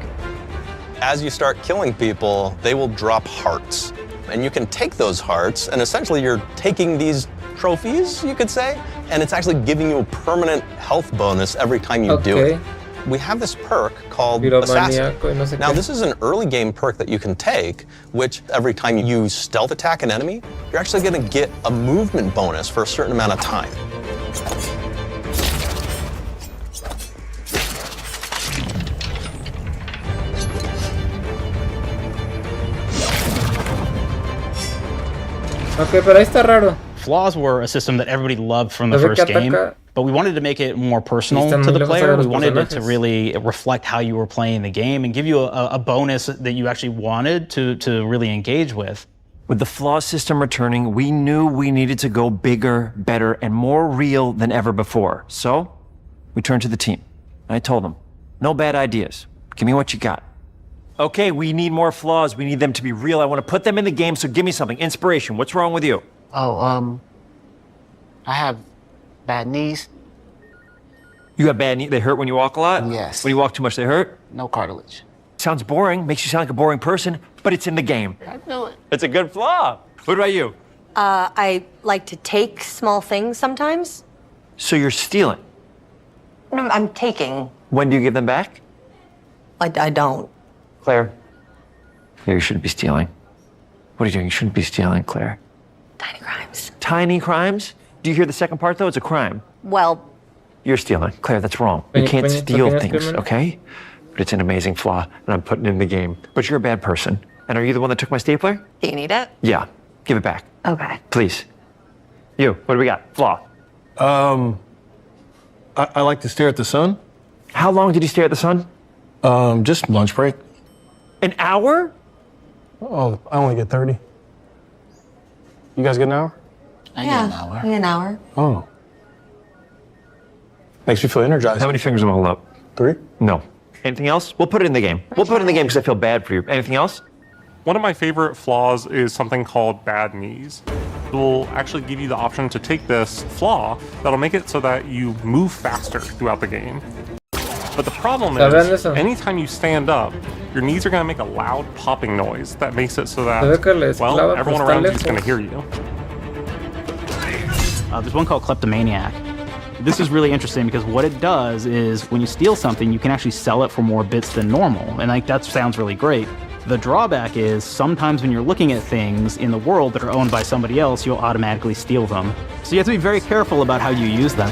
As you start killing people, they will drop hearts. And you can take those hearts, and essentially you're taking these trophies, you could say, and it's actually giving you a permanent health bonus every time you do it. We have this perk called Assassin. Now, this is an early game perk that you can take, which every time you stealth attack an enemy, you're actually going to get a movement bonus for a certain amount of time. Okay, pero ahí está raro. Flaws were a system that everybody loved from the first game, but we wanted to make it more personal to the player. We wanted it to really reflect how you were playing the game and give you a bonus that you actually wanted to really engage with. With the flaw system returning, we knew we needed to go bigger, better, and more real than ever before. So, we turned to the team. I told them, no bad ideas. Give me what you got. Okay, we need more flaws. We need them to be real. I want to put them in the game, so give me something. Inspiration. What's wrong with you? Oh, I have bad knees. You have bad knees? They hurt when you walk a lot? Yes. When you walk too much, they hurt? No cartilage. Sounds boring. Makes you sound like a boring person. but it's in the game. I know it. It's a good flaw. What about you? I like to take small things sometimes. So you're stealing. No, I'm taking. When do you give them back? I don't. Claire. You shouldn't be stealing. What are you doing? You shouldn't be stealing, Claire. Tiny crimes. Tiny crimes? Do you hear the second part, though? It's a crime. Well, You're stealing. Claire, that's wrong. You can't steal things, okay? But it's an amazing flaw, and I'm putting it in the game. But you're a bad person. And are you the one that took my stapler? do you need it? Yeah. Give it back. Okay. Please. You, what do we got? Flaw. I like to stare at the sun. How long did you stare at the sun? Just lunch break. An hour? Oh, I only get 30. You guys get an hour? I get an hour. An hour. Oh. Makes me feel energized. How many fingers am I holding up? 3? No. Anything else? We'll put it in the game. We'll put it in the game because I feel bad for you. Anything else? One of my favorite flaws is something called bad knees. It will actually give you the option to take this flaw that'll make it so that you move faster throughout the game. But the problem is, anytime you stand up, your knees are going to make a loud popping noise that makes it so that, well, everyone around you is going to hear you. There's one called Kleptomaniac. This is really interesting because what it does is when you steal something, you can actually sell it for more bits than normal. And like that sounds really great. The drawback is sometimes when you're looking at things in the world that are owned by somebody else, you'll automatically steal them. So you have to be very careful about how you use them.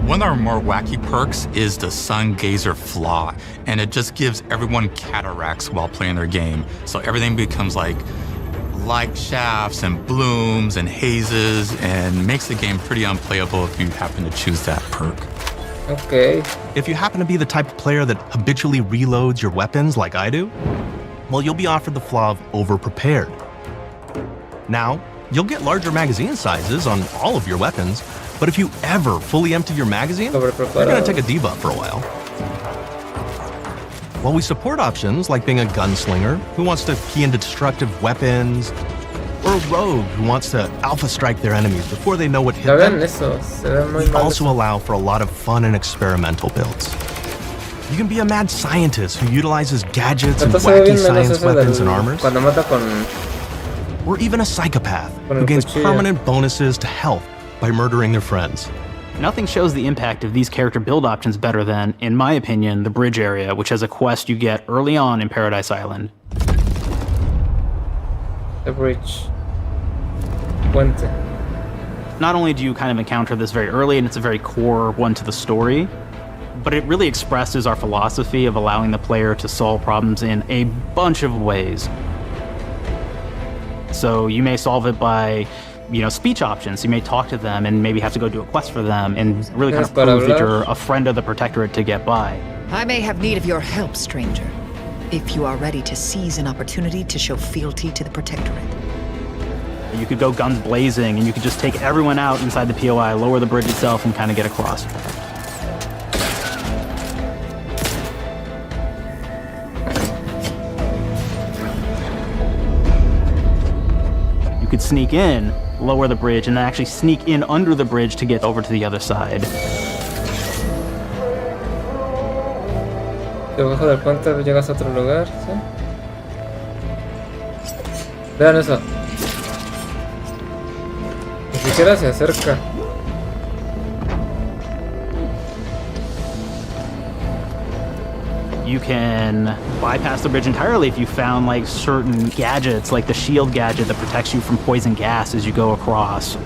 One of our more wacky perks is the Sun Gazer Flaw, and it just gives everyone cataracts while playing their game. So everything becomes like light shafts and blooms and hazes, and makes the game pretty unplayable if you happen to choose that perk. Okay. If you happen to be the type of player that habitually reloads your weapons like I do, well, you'll be offered the flaw of overprepared. Now, you'll get larger magazine sizes on all of your weapons, but if you ever fully empty your magazine, you're going to take a debuff for a while. While we support options like being a gunslinger who wants to key into destructive weapons, or a rogue who wants to alpha strike their enemies before they know what hit them, we also allow for a lot of fun and experimental builds. You can be a mad scientist who utilizes gadgets and wacky science weapons and armors, or even a psychopath who gains permanent bonuses to health by murdering their friends. Nothing shows the impact of these character build options better than, in my opinion, the bridge area, which has a quest you get early on in Paradise Island. The bridge. Puente. Not only do you kind of encounter this very early, and it's a very core one to the story, but it really expresses our philosophy of allowing the player to solve problems in a bunch of ways. So you may solve it by, speech options. You may talk to them and maybe have to go do a quest for them and really kind of prove that you're a friend of the Protectorate to get by. I may have need of your help, stranger, if you are ready to seize an opportunity to show fealty to the Protectorate. You could go guns blazing and you could just take everyone out inside the POI, lower the bridge itself, and kind of get across. You could sneak in, lower the bridge, and then actually sneak in under the bridge to get over to the other side. Debajo del puente llegas a otro lugar, ¿sí? Vean eso. Ni siquiera se acerca. You can bypass the bridge entirely if you found like certain gadgets, like the shield gadget that protects you from poison gas as you go across,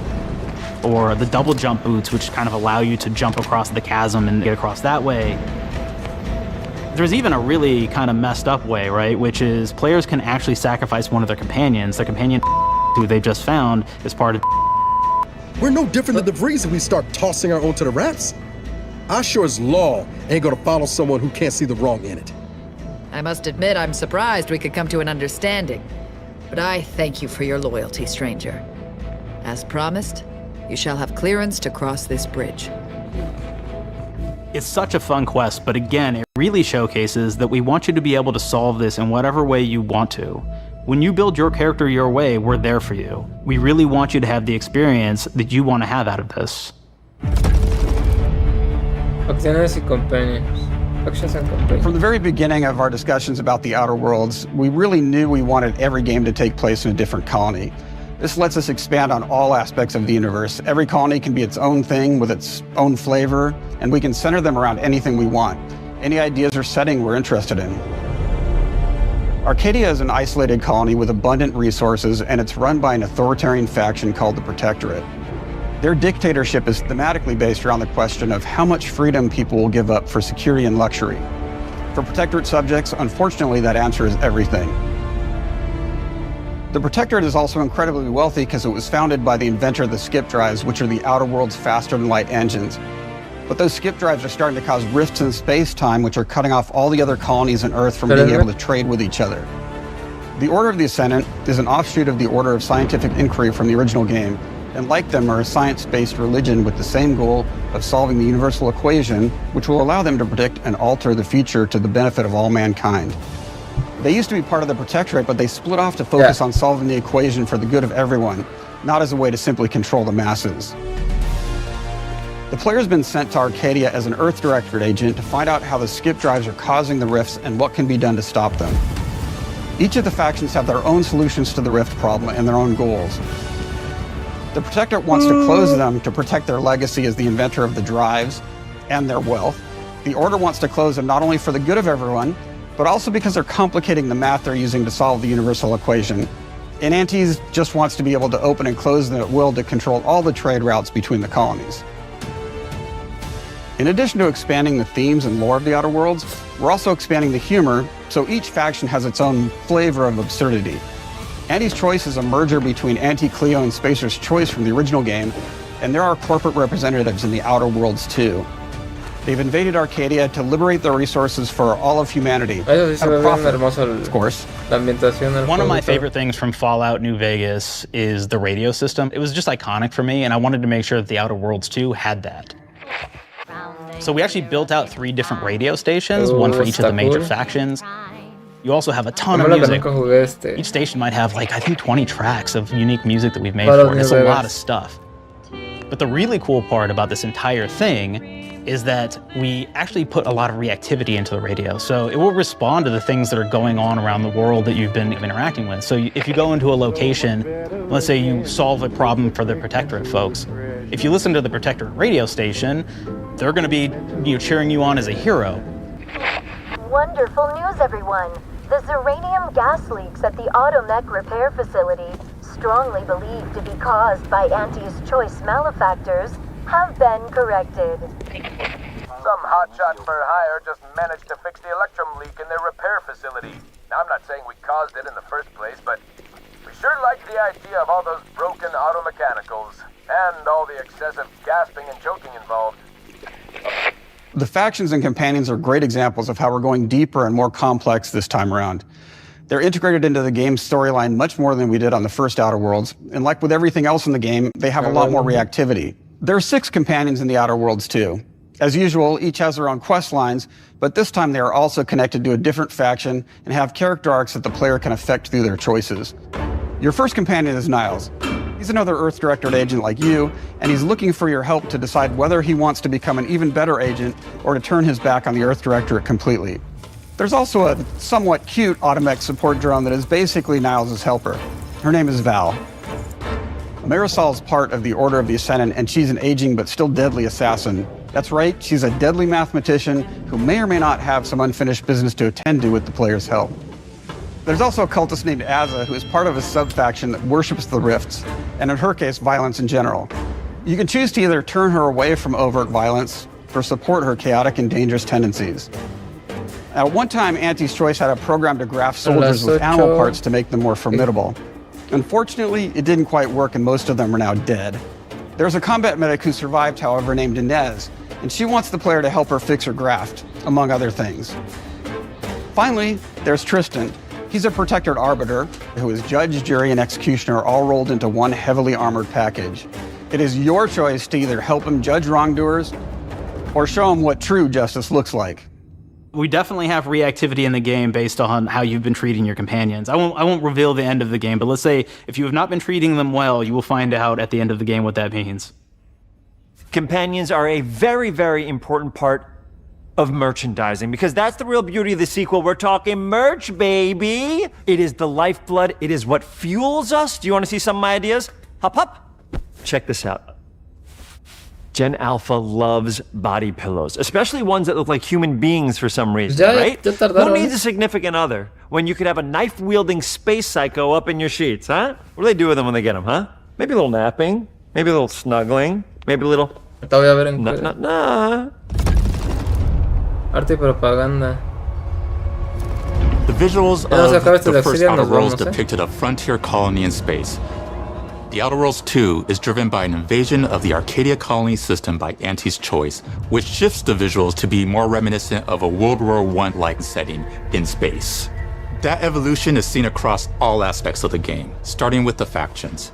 or the double jump boots, which kind of allow you to jump across the chasm and get across that way. There's even a really kind of messed up way, right? Which is players can actually sacrifice one of their companions who they just found as part of. We're no different than the Vrees if we start tossing our own to the Raps. I sure as law ain't gonna follow someone who can't see the wrong in it. I must admit I'm surprised we could come to an understanding. But I thank you for your loyalty, stranger. As promised, you shall have clearance to cross this bridge. It's such a fun quest, but again, it really showcases that we want you to be able to solve this in whatever way you want to. When you build your character your way, we're there for you. We really want you to have the experience that you want to have out of this. Acciones y companions. From the very beginning of our discussions about the Outer Worlds, we really knew we wanted every game to take place in a different colony. This lets us expand on all aspects of the universe. Every colony can be its own thing with its own flavor, and we can center them around anything we want, any ideas or setting we're interested in. Arcadia is an isolated colony with abundant resources, and it's run by an authoritarian faction called the Protectorate. Their dictatorship is thematically based around the question of how much freedom people will give up for security and luxury. For Protectorate subjects, unfortunately, that answer is everything. The Protectorate is also incredibly wealthy because it was founded by the inventor of the skip drives, which are the Outer World's faster-than-light engines. But those skip drives are starting to cause rifts in space-time, which are cutting off all the other colonies on Earth from being able to trade with each other. The Order of the Ascendant is an offshoot of the Order of Scientific Inquiry from the original game, and like them are a science-based religion with the same goal of solving the universal equation, which will allow them to predict and alter the future to the benefit of all mankind. They used to be part of the Protectorate, but they split off to focus on solving the equation for the good of everyone, not as a way to simply control the masses. The player's been sent to Arcadia as an Earth Directorate agent to find out how the skip drives are causing the rifts and what can be done to stop them. Each of the factions have their own solutions to the rift problem and their own goals. The Protectorate wants to close them to protect their legacy as the inventor of the drives and their wealth. The Order wants to close them not only for the good of everyone, but also because they're complicating the math they're using to solve the universal equation. And Antes just wants to be able to open and close them at will to control all the trade routes between the colonies. In addition to expanding the themes and lore of the Outer Worlds, we're also expanding the humor, so each faction has its own flavor of absurdity. Anti's Choice is a merger between Anti-Cleo and Spacer's Choice from the original game, and there are corporate representatives in the Outer Worlds too. They've invaded Arcadia to liberate their resources for all of humanity. Of course. One of my favorite things from Fallout New Vegas is the radio system. It was just iconic for me, and I wanted to make sure that the Outer Worlds 2 had that. So we actually built out 3 different radio stations, one for each of the major factions. You also have a ton of music. Each station might have, like, I think 20 tracks of unique music that we've made for it. It's a lot of stuff. But the really cool part about this entire thing is that we actually put a lot of reactivity into the radio. So it will respond to the things that are going on around the world that you've been interacting with. So if you go into a location, let's say you solve a problem for the Protectorate folks, if you listen to the Protectorate radio station, they're going to be cheering you on as a hero. Wonderful news, everyone. The Zeranium gas leaks at the Automech repair facility, strongly believed to be caused by Anti's Choice malefactors, have been corrected. Some hotshot for hire just managed to fix the electrum leak in their repair facility. Now, I'm not saying we caused it in the first place, but we sure like the idea of all those broken auto mechanicals and all the excessive gasping and choking involved. The factions and companions are great examples of how we're going deeper and more complex this time around. They're integrated into the game's storyline much more than we did on the first Outer Worlds, and like with everything else in the game, they have a lot more reactivity. There are 6 companions in the Outer Worlds too. As usual, each has their own quest lines, but this time they are also connected to a different faction and have character arcs that the player can affect through their choices. Your first companion is Niles. He's another Earth Directorate agent like you, and he's looking for your help to decide whether he wants to become an even better agent or to turn his back on the Earth Directorate completely. There's also a somewhat cute Automech support drone that is basically Niles' helper. Her name is Val. Marisol's part of the Order of the Ascendant, and she's an aging but still deadly assassin. That's right, she's a deadly mathematician who may or may not have some unfinished business to attend to with the player's help. There's also a cultist named Azza, who is part of a sub-faction that worships the rifts, and in her case, violence in general. You can choose to either turn her away from overt violence or support her chaotic and dangerous tendencies. At one time, Anti's Choice had a program to graft soldiers with animal parts to make them more formidable. Unfortunately, it didn't quite work, and most of them are now dead. There's a combat medic who survived, however, named Inez, and she wants the player to help her fix her graft, among other things. Finally, there's Tristan. He's a Protectorate arbiter who is judge, jury, and executioner all rolled into one heavily armored package. It is your choice to either help him judge wrongdoers or show him what true justice looks like. We definitely have reactivity in the game based on how you've been treating your companions. I won't reveal the end of the game, but let's say if you have not been treating them well, you will find out at the end of the game what that means. Companions are a very, very important part of merchandising, because that's the real beauty of the sequel. We're talking merch, baby. It is the lifeblood. It is what fuels us. Do you want to see some of my ideas? Hop, hop. Check this out. Gen Alpha loves body pillows, especially ones that look like human beings for some reason, right? Who needs a significant other when you could have a knife-wielding space psycho up in your sheets, huh? What do they do with them when they get them, huh? Maybe a little napping, maybe a little snuggling, maybe a little... Arte y propaganda. The visuals of the first Outer Worlds depicted a frontier colony in space. The Outer Worlds 2 is driven by an invasion of the Arcadia colony system by Auntie's Choice, which shifts the visuals to be more reminiscent of a World War I-like setting in space. That evolution is seen across all aspects of the game, starting with the factions.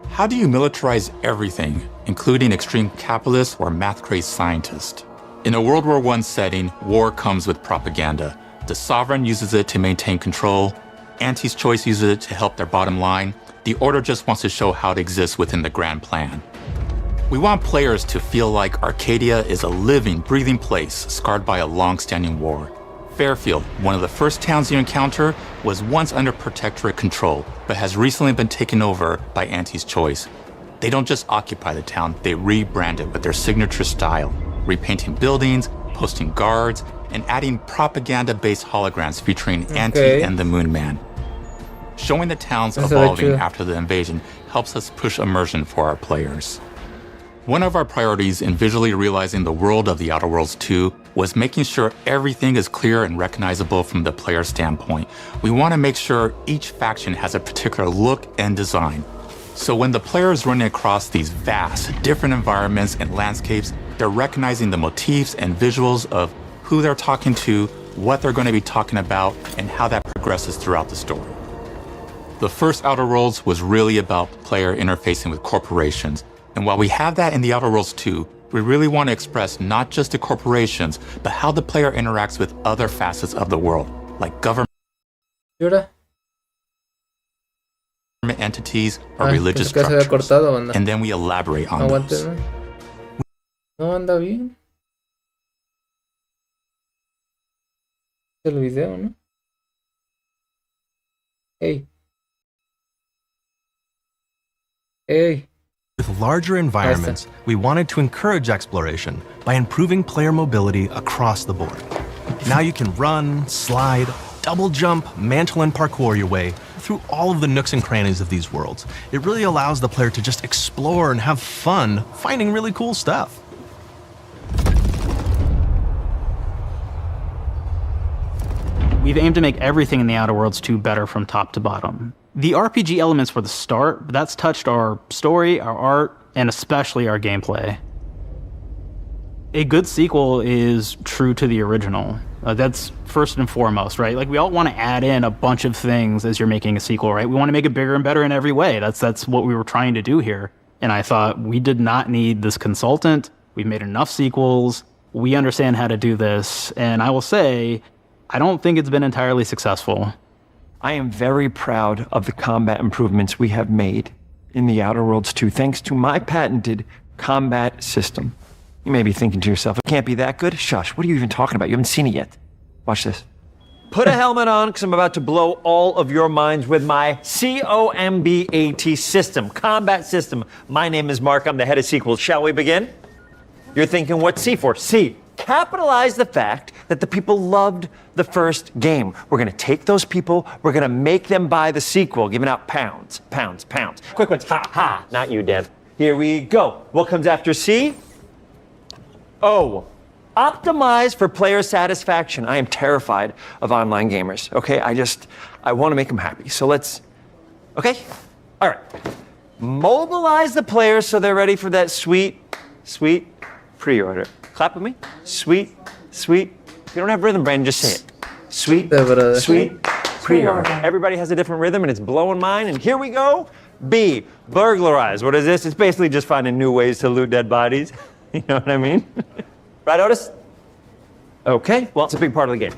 How do you militarize everything, including extreme capitalists or math-crazed scientists? In a World War I setting, war comes with propaganda. The Sovereign uses it to maintain control, Auntie's Choice uses it to help their bottom line, the Order just wants to show how it exists within the grand plan. We want players to feel like Arcadia is a living, breathing place scarred by a long-standing war. Fairfield, one of the first towns you encounter, was once under Protectorate control, but has recently been taken over by Auntie's Choice. They don't just occupy the town, they rebrand it with their signature style, repainting buildings, posting guards, and adding propaganda-based holograms featuring Auntie and the Moon Man. Showing the towns evolving after the invasion helps us push immersion for our players. One of our priorities in visually realizing the world of the Outer Worlds 2 was making sure everything is clear and recognizable from the player standpoint. We want to make sure each faction has a particular look and design. So when the player is running across these vast, different environments and landscapes, they're recognizing the motifs and visuals of who they're talking to, what they're going to be talking about, and how that progresses throughout the story. The first Outer Worlds was really about player interfacing with corporations. And while we have that in the Outer Worlds 2, we really want to express not just the corporations, but how the player interacts with other facets of the world, like government entities or religious structures. And then we elaborate on those. No anda bien. El video, ¿no? Hey. Hey. With larger environments, we wanted to encourage exploration by improving player mobility across the board. Now you can run, slide, double jump, mantle and parkour your way through all of the nooks and crannies of these worlds. It really allows the player to just explore and have fun finding really cool stuff. We've aimed to make everything in the Outer Worlds 2 better from top to bottom. The RPG elements were the start, but that's touched our story, our art, and especially our gameplay. A good sequel is true to the original. That's first and foremost, right? Like, we all want to add in a bunch of things as you're making a sequel, right? We want to make it bigger and better in every way. That's what we were trying to do here. And I thought, we did not need this consultant. We've made enough sequels. We understand how to do this. And I will say, I don't think it's been entirely successful. I am very proud of the combat improvements we have made in the Outer Worlds 2, thanks to my patented combat system. You may be thinking to yourself, it can't be that good? Shush, what are you even talking about? You haven't seen it yet. Watch this. Put a helmet on, because I'm about to blow all of your minds with my COMBAT system, combat system. My name is Mark, I'm the head of sequels. Shall we begin? You're thinking, what's C for? C. Capitalize the fact that the people loved the first game. We're going to take those people, we're going to make them buy the sequel, giving out pounds, pounds, pounds. Quick ones, ha, ha, not you, Dan. Here we go. What comes after C? O. Optimize for player satisfaction. I am terrified of online gamers, okay? I want to make them happy. So let's, okay? All right. Mobilize the players so they're ready for that sweet pre-order. Clap with me. Sweet. If you don't have rhythm, Brandon, just say it. Sweet pre-order. Everybody has a different rhythm, and it's blowing mine. And here we go. B, burglarize. What is this? It's basically just finding new ways to loot dead bodies. You know what I mean? Right, Otis? Okay, well, it's a big part of the game.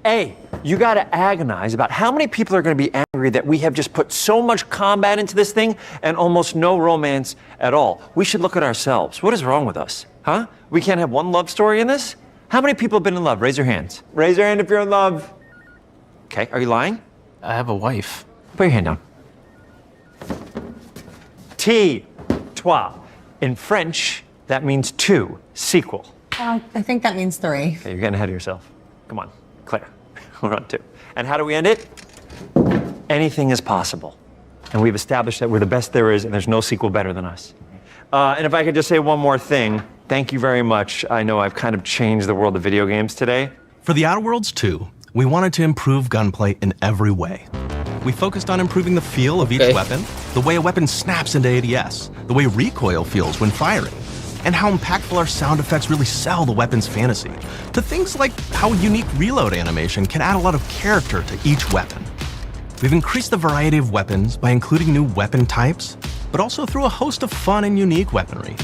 A, you gotta agonize about how many people are gonna be angry that we have just put so much combat into this thing and almost no romance at all. We should look at ourselves. What is wrong with us? Huh? We can't have one love story in this? How many people have been in love? Raise your hands. Raise your hand if you're in love. Okay, are you lying? I have a wife. Put your hand down. Toi. In French, that means two. Sequel. I think that means 3. Okay, you're getting ahead of yourself. Come on, Claire. We're on 2. And how do we end it? Anything is possible. And we've established that we're the best there is, and there's no sequel better than us. And if I could just say one more thing, thank you very much. I know I've kind of changed the world of video games today. For The Outer Worlds 2, we wanted to improve gunplay in every way. We focused on improving the feel of each weapon, the way a weapon snaps into ADS, the way recoil feels when firing, and how impactful our sound effects really sell the weapon's fantasy, to things like how a unique reload animation can add a lot of character to each weapon. We've increased the variety of weapons by including new weapon types, but also through a host of fun and unique weaponry.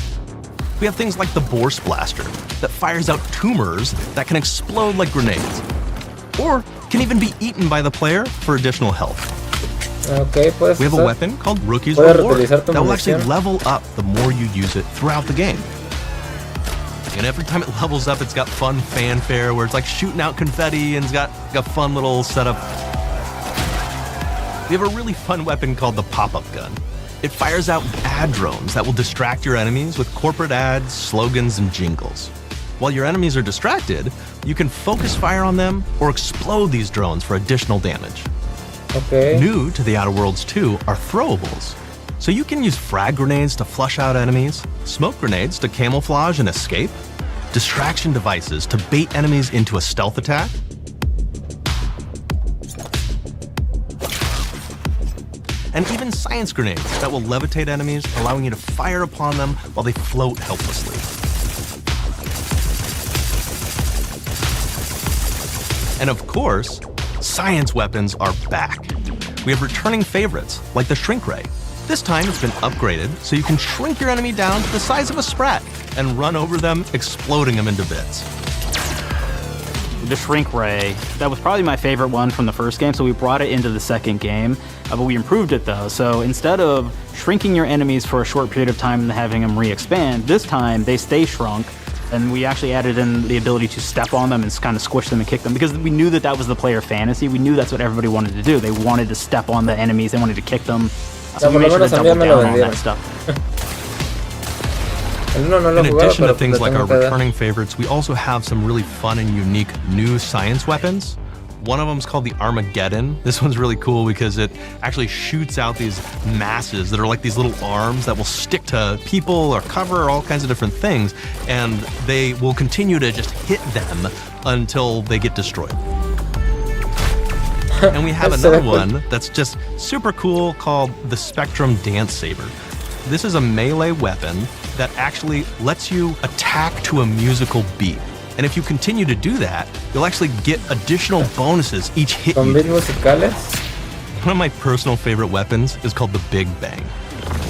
We have things like the Bourse Blaster that fires out tumors that can explode like grenades, or can even be eaten by the player for additional health. Okay, pues, we have a weapon called Rookie's Reward that will actually level up the more you use it throughout the game. And every time it levels up, it's got fun fanfare where it's like shooting out confetti and it's got a fun little setup. We have a really fun weapon called the Pop-Up Gun. It fires out ad drones that will distract your enemies with corporate ads, slogans, and jingles. While your enemies are distracted, you can focus fire on them or explode these drones for additional damage. Okay. New to The Outer Worlds 2 are throwables. So you can use frag grenades to flush out enemies, smoke grenades to camouflage and escape, distraction devices to bait enemies into a stealth attack, and even science grenades that will levitate enemies, allowing you to fire upon them while they float helplessly. And of course, science weapons are back. We have returning favorites, like the Shrink Ray. This time it's been upgraded so you can shrink your enemy down to the size of a sprat and run over them, exploding them into bits. The Shrink Ray, that was probably my favorite one from the first game, so we brought it into the second game, but we improved it though. So instead of shrinking your enemies for a short period of time and having them re-expand, this time they stay shrunk, and we actually added in the ability to step on them and kind of squish them and kick them, because we knew that that was the player fantasy. We knew that's what everybody wanted to do. They wanted to step on the enemies, they wanted to kick them. So we made sure to double down on that stuff. In addition to things like our returning favorites, we also have some really fun and unique new science weapons. One of them is called the Armageddon. This one's really cool because it actually shoots out these masses that are like these little arms that will stick to people or cover or all kinds of different things, and they will continue to just hit them until they get destroyed. And we have another one that's just super cool called the Spectrum Dance Saber. This is a melee weapon that actually lets you attack to a musical beat. And if you continue to do that, you'll actually get additional bonuses each hit you do. One of my personal favorite weapons is called the Big Bang.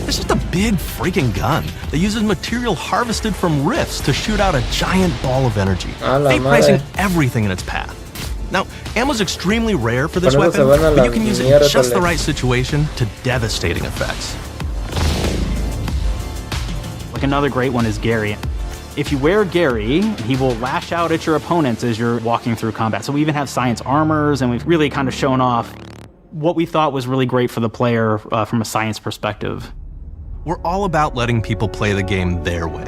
It's just a big freaking gun that uses material harvested from rifts to shoot out a giant ball of energy, vaporizing everything in its path. Now, ammo's extremely rare for this weapon, but you can use it in just the right situation to devastating effects. Like another great one is Gary. If you wear Gary, he will lash out at your opponents as you're walking through combat. So we even have science armors, and we've really kind of shown off what we thought was really great for the player from a science perspective. We're all about letting people play the game their way.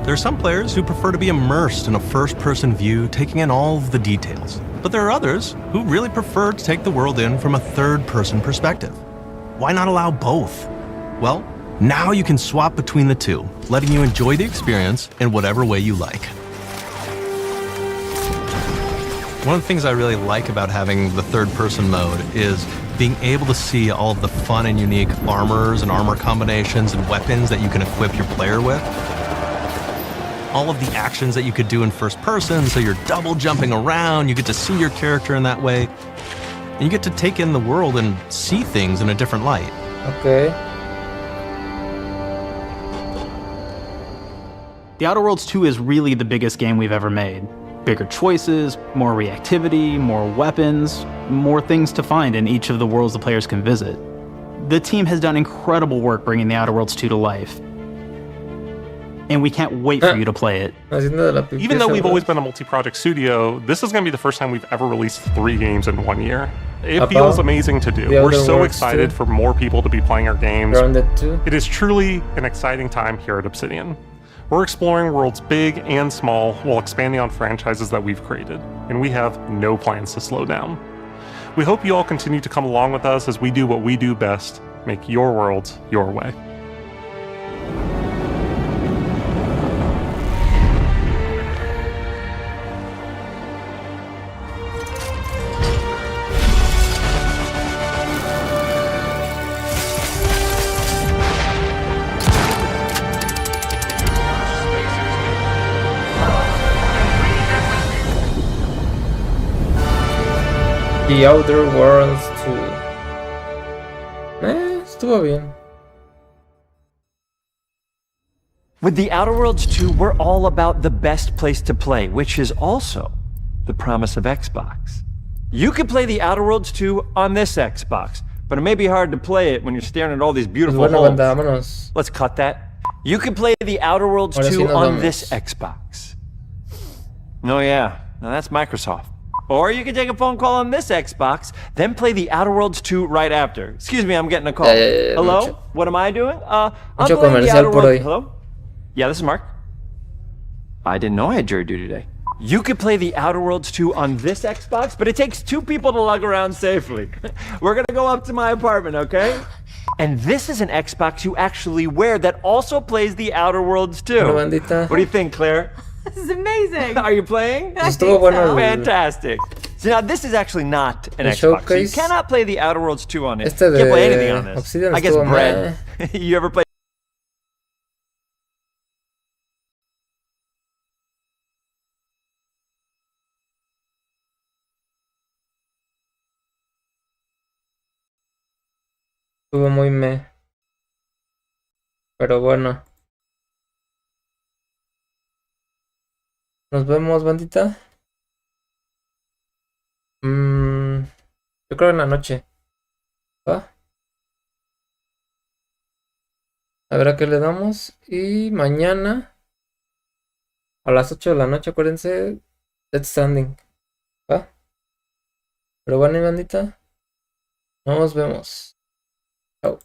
There are some players who prefer to be immersed in a first-person view, taking in all of the details. But there are others who really prefer to take the world in from a third-person perspective. Why not allow both? Well, now you can swap between the two, letting you enjoy the experience in whatever way you like. One of the things I really like about having the third-person mode is being able to see all of the fun and unique armors and armor combinations and weapons that you can equip your player with. All of the actions that you could do in first person, so you're double jumping around, you get to see your character in that way, and you get to take in the world and see things in a different light. Okay. The Outer Worlds 2 is really the biggest game we've ever made. Bigger choices, more reactivity, more weapons, more things to find in each of the worlds the players can visit. The team has done incredible work bringing The Outer Worlds 2 to life. and we can't wait for you to play it. Even though we've always been a multi-project studio, this is going to be the first time we've ever released 3 games in 1 year. It feels amazing to do. We're so excited for more people to be playing our games. It is truly an exciting time here at Obsidian. We're exploring worlds big and small while expanding on franchises that we've created, and we have no plans to slow down. We hope you all continue to come along with us as we do what we do best, make your worlds your way. The Outher Worlds 2. Estuvo bien. With the Outer Worlds 2, we're all about the best place to play, which is also the promise of Xbox. You can play the Outer Worlds 2 on this Xbox, but it may be hard to play it when you're staring at all these beautiful holes. Let's cut that. You can play the Outer Worlds 2 on this Xbox. Oh yeah, now that's Microsoft. Or you can take a phone call on this Xbox, then play the Outer Worlds 2 right after. Excuse me, I'm getting a call. Hello? What am I doing? I'm playing the Outer Worlds. Hello? Yeah, this is Mark. I didn't know I had jury duty today. You could play the Outer Worlds 2 on this Xbox, but it takes 2 people to lug around safely. We're gonna go up to my apartment, okay? And this is an Xbox you actually wear that also plays the Outer Worlds 2. What do you think, Claire? This is amazing. Are you playing? I think so. Fantastic. So now this is actually not an Xbox. So you cannot play the Outer Worlds 2 on it. You can't play anything on this. Obsidian I guess bread. You ever play? Estuvo muy meh. Pero bueno. Nos vemos, bandita. Yo creo en la noche. ¿Va? A ver a qué le damos. Y mañana a las 8 de la noche, acuérdense, Death Stranding. ¿Va? Pero bueno, bandita. Nos vemos. Chao.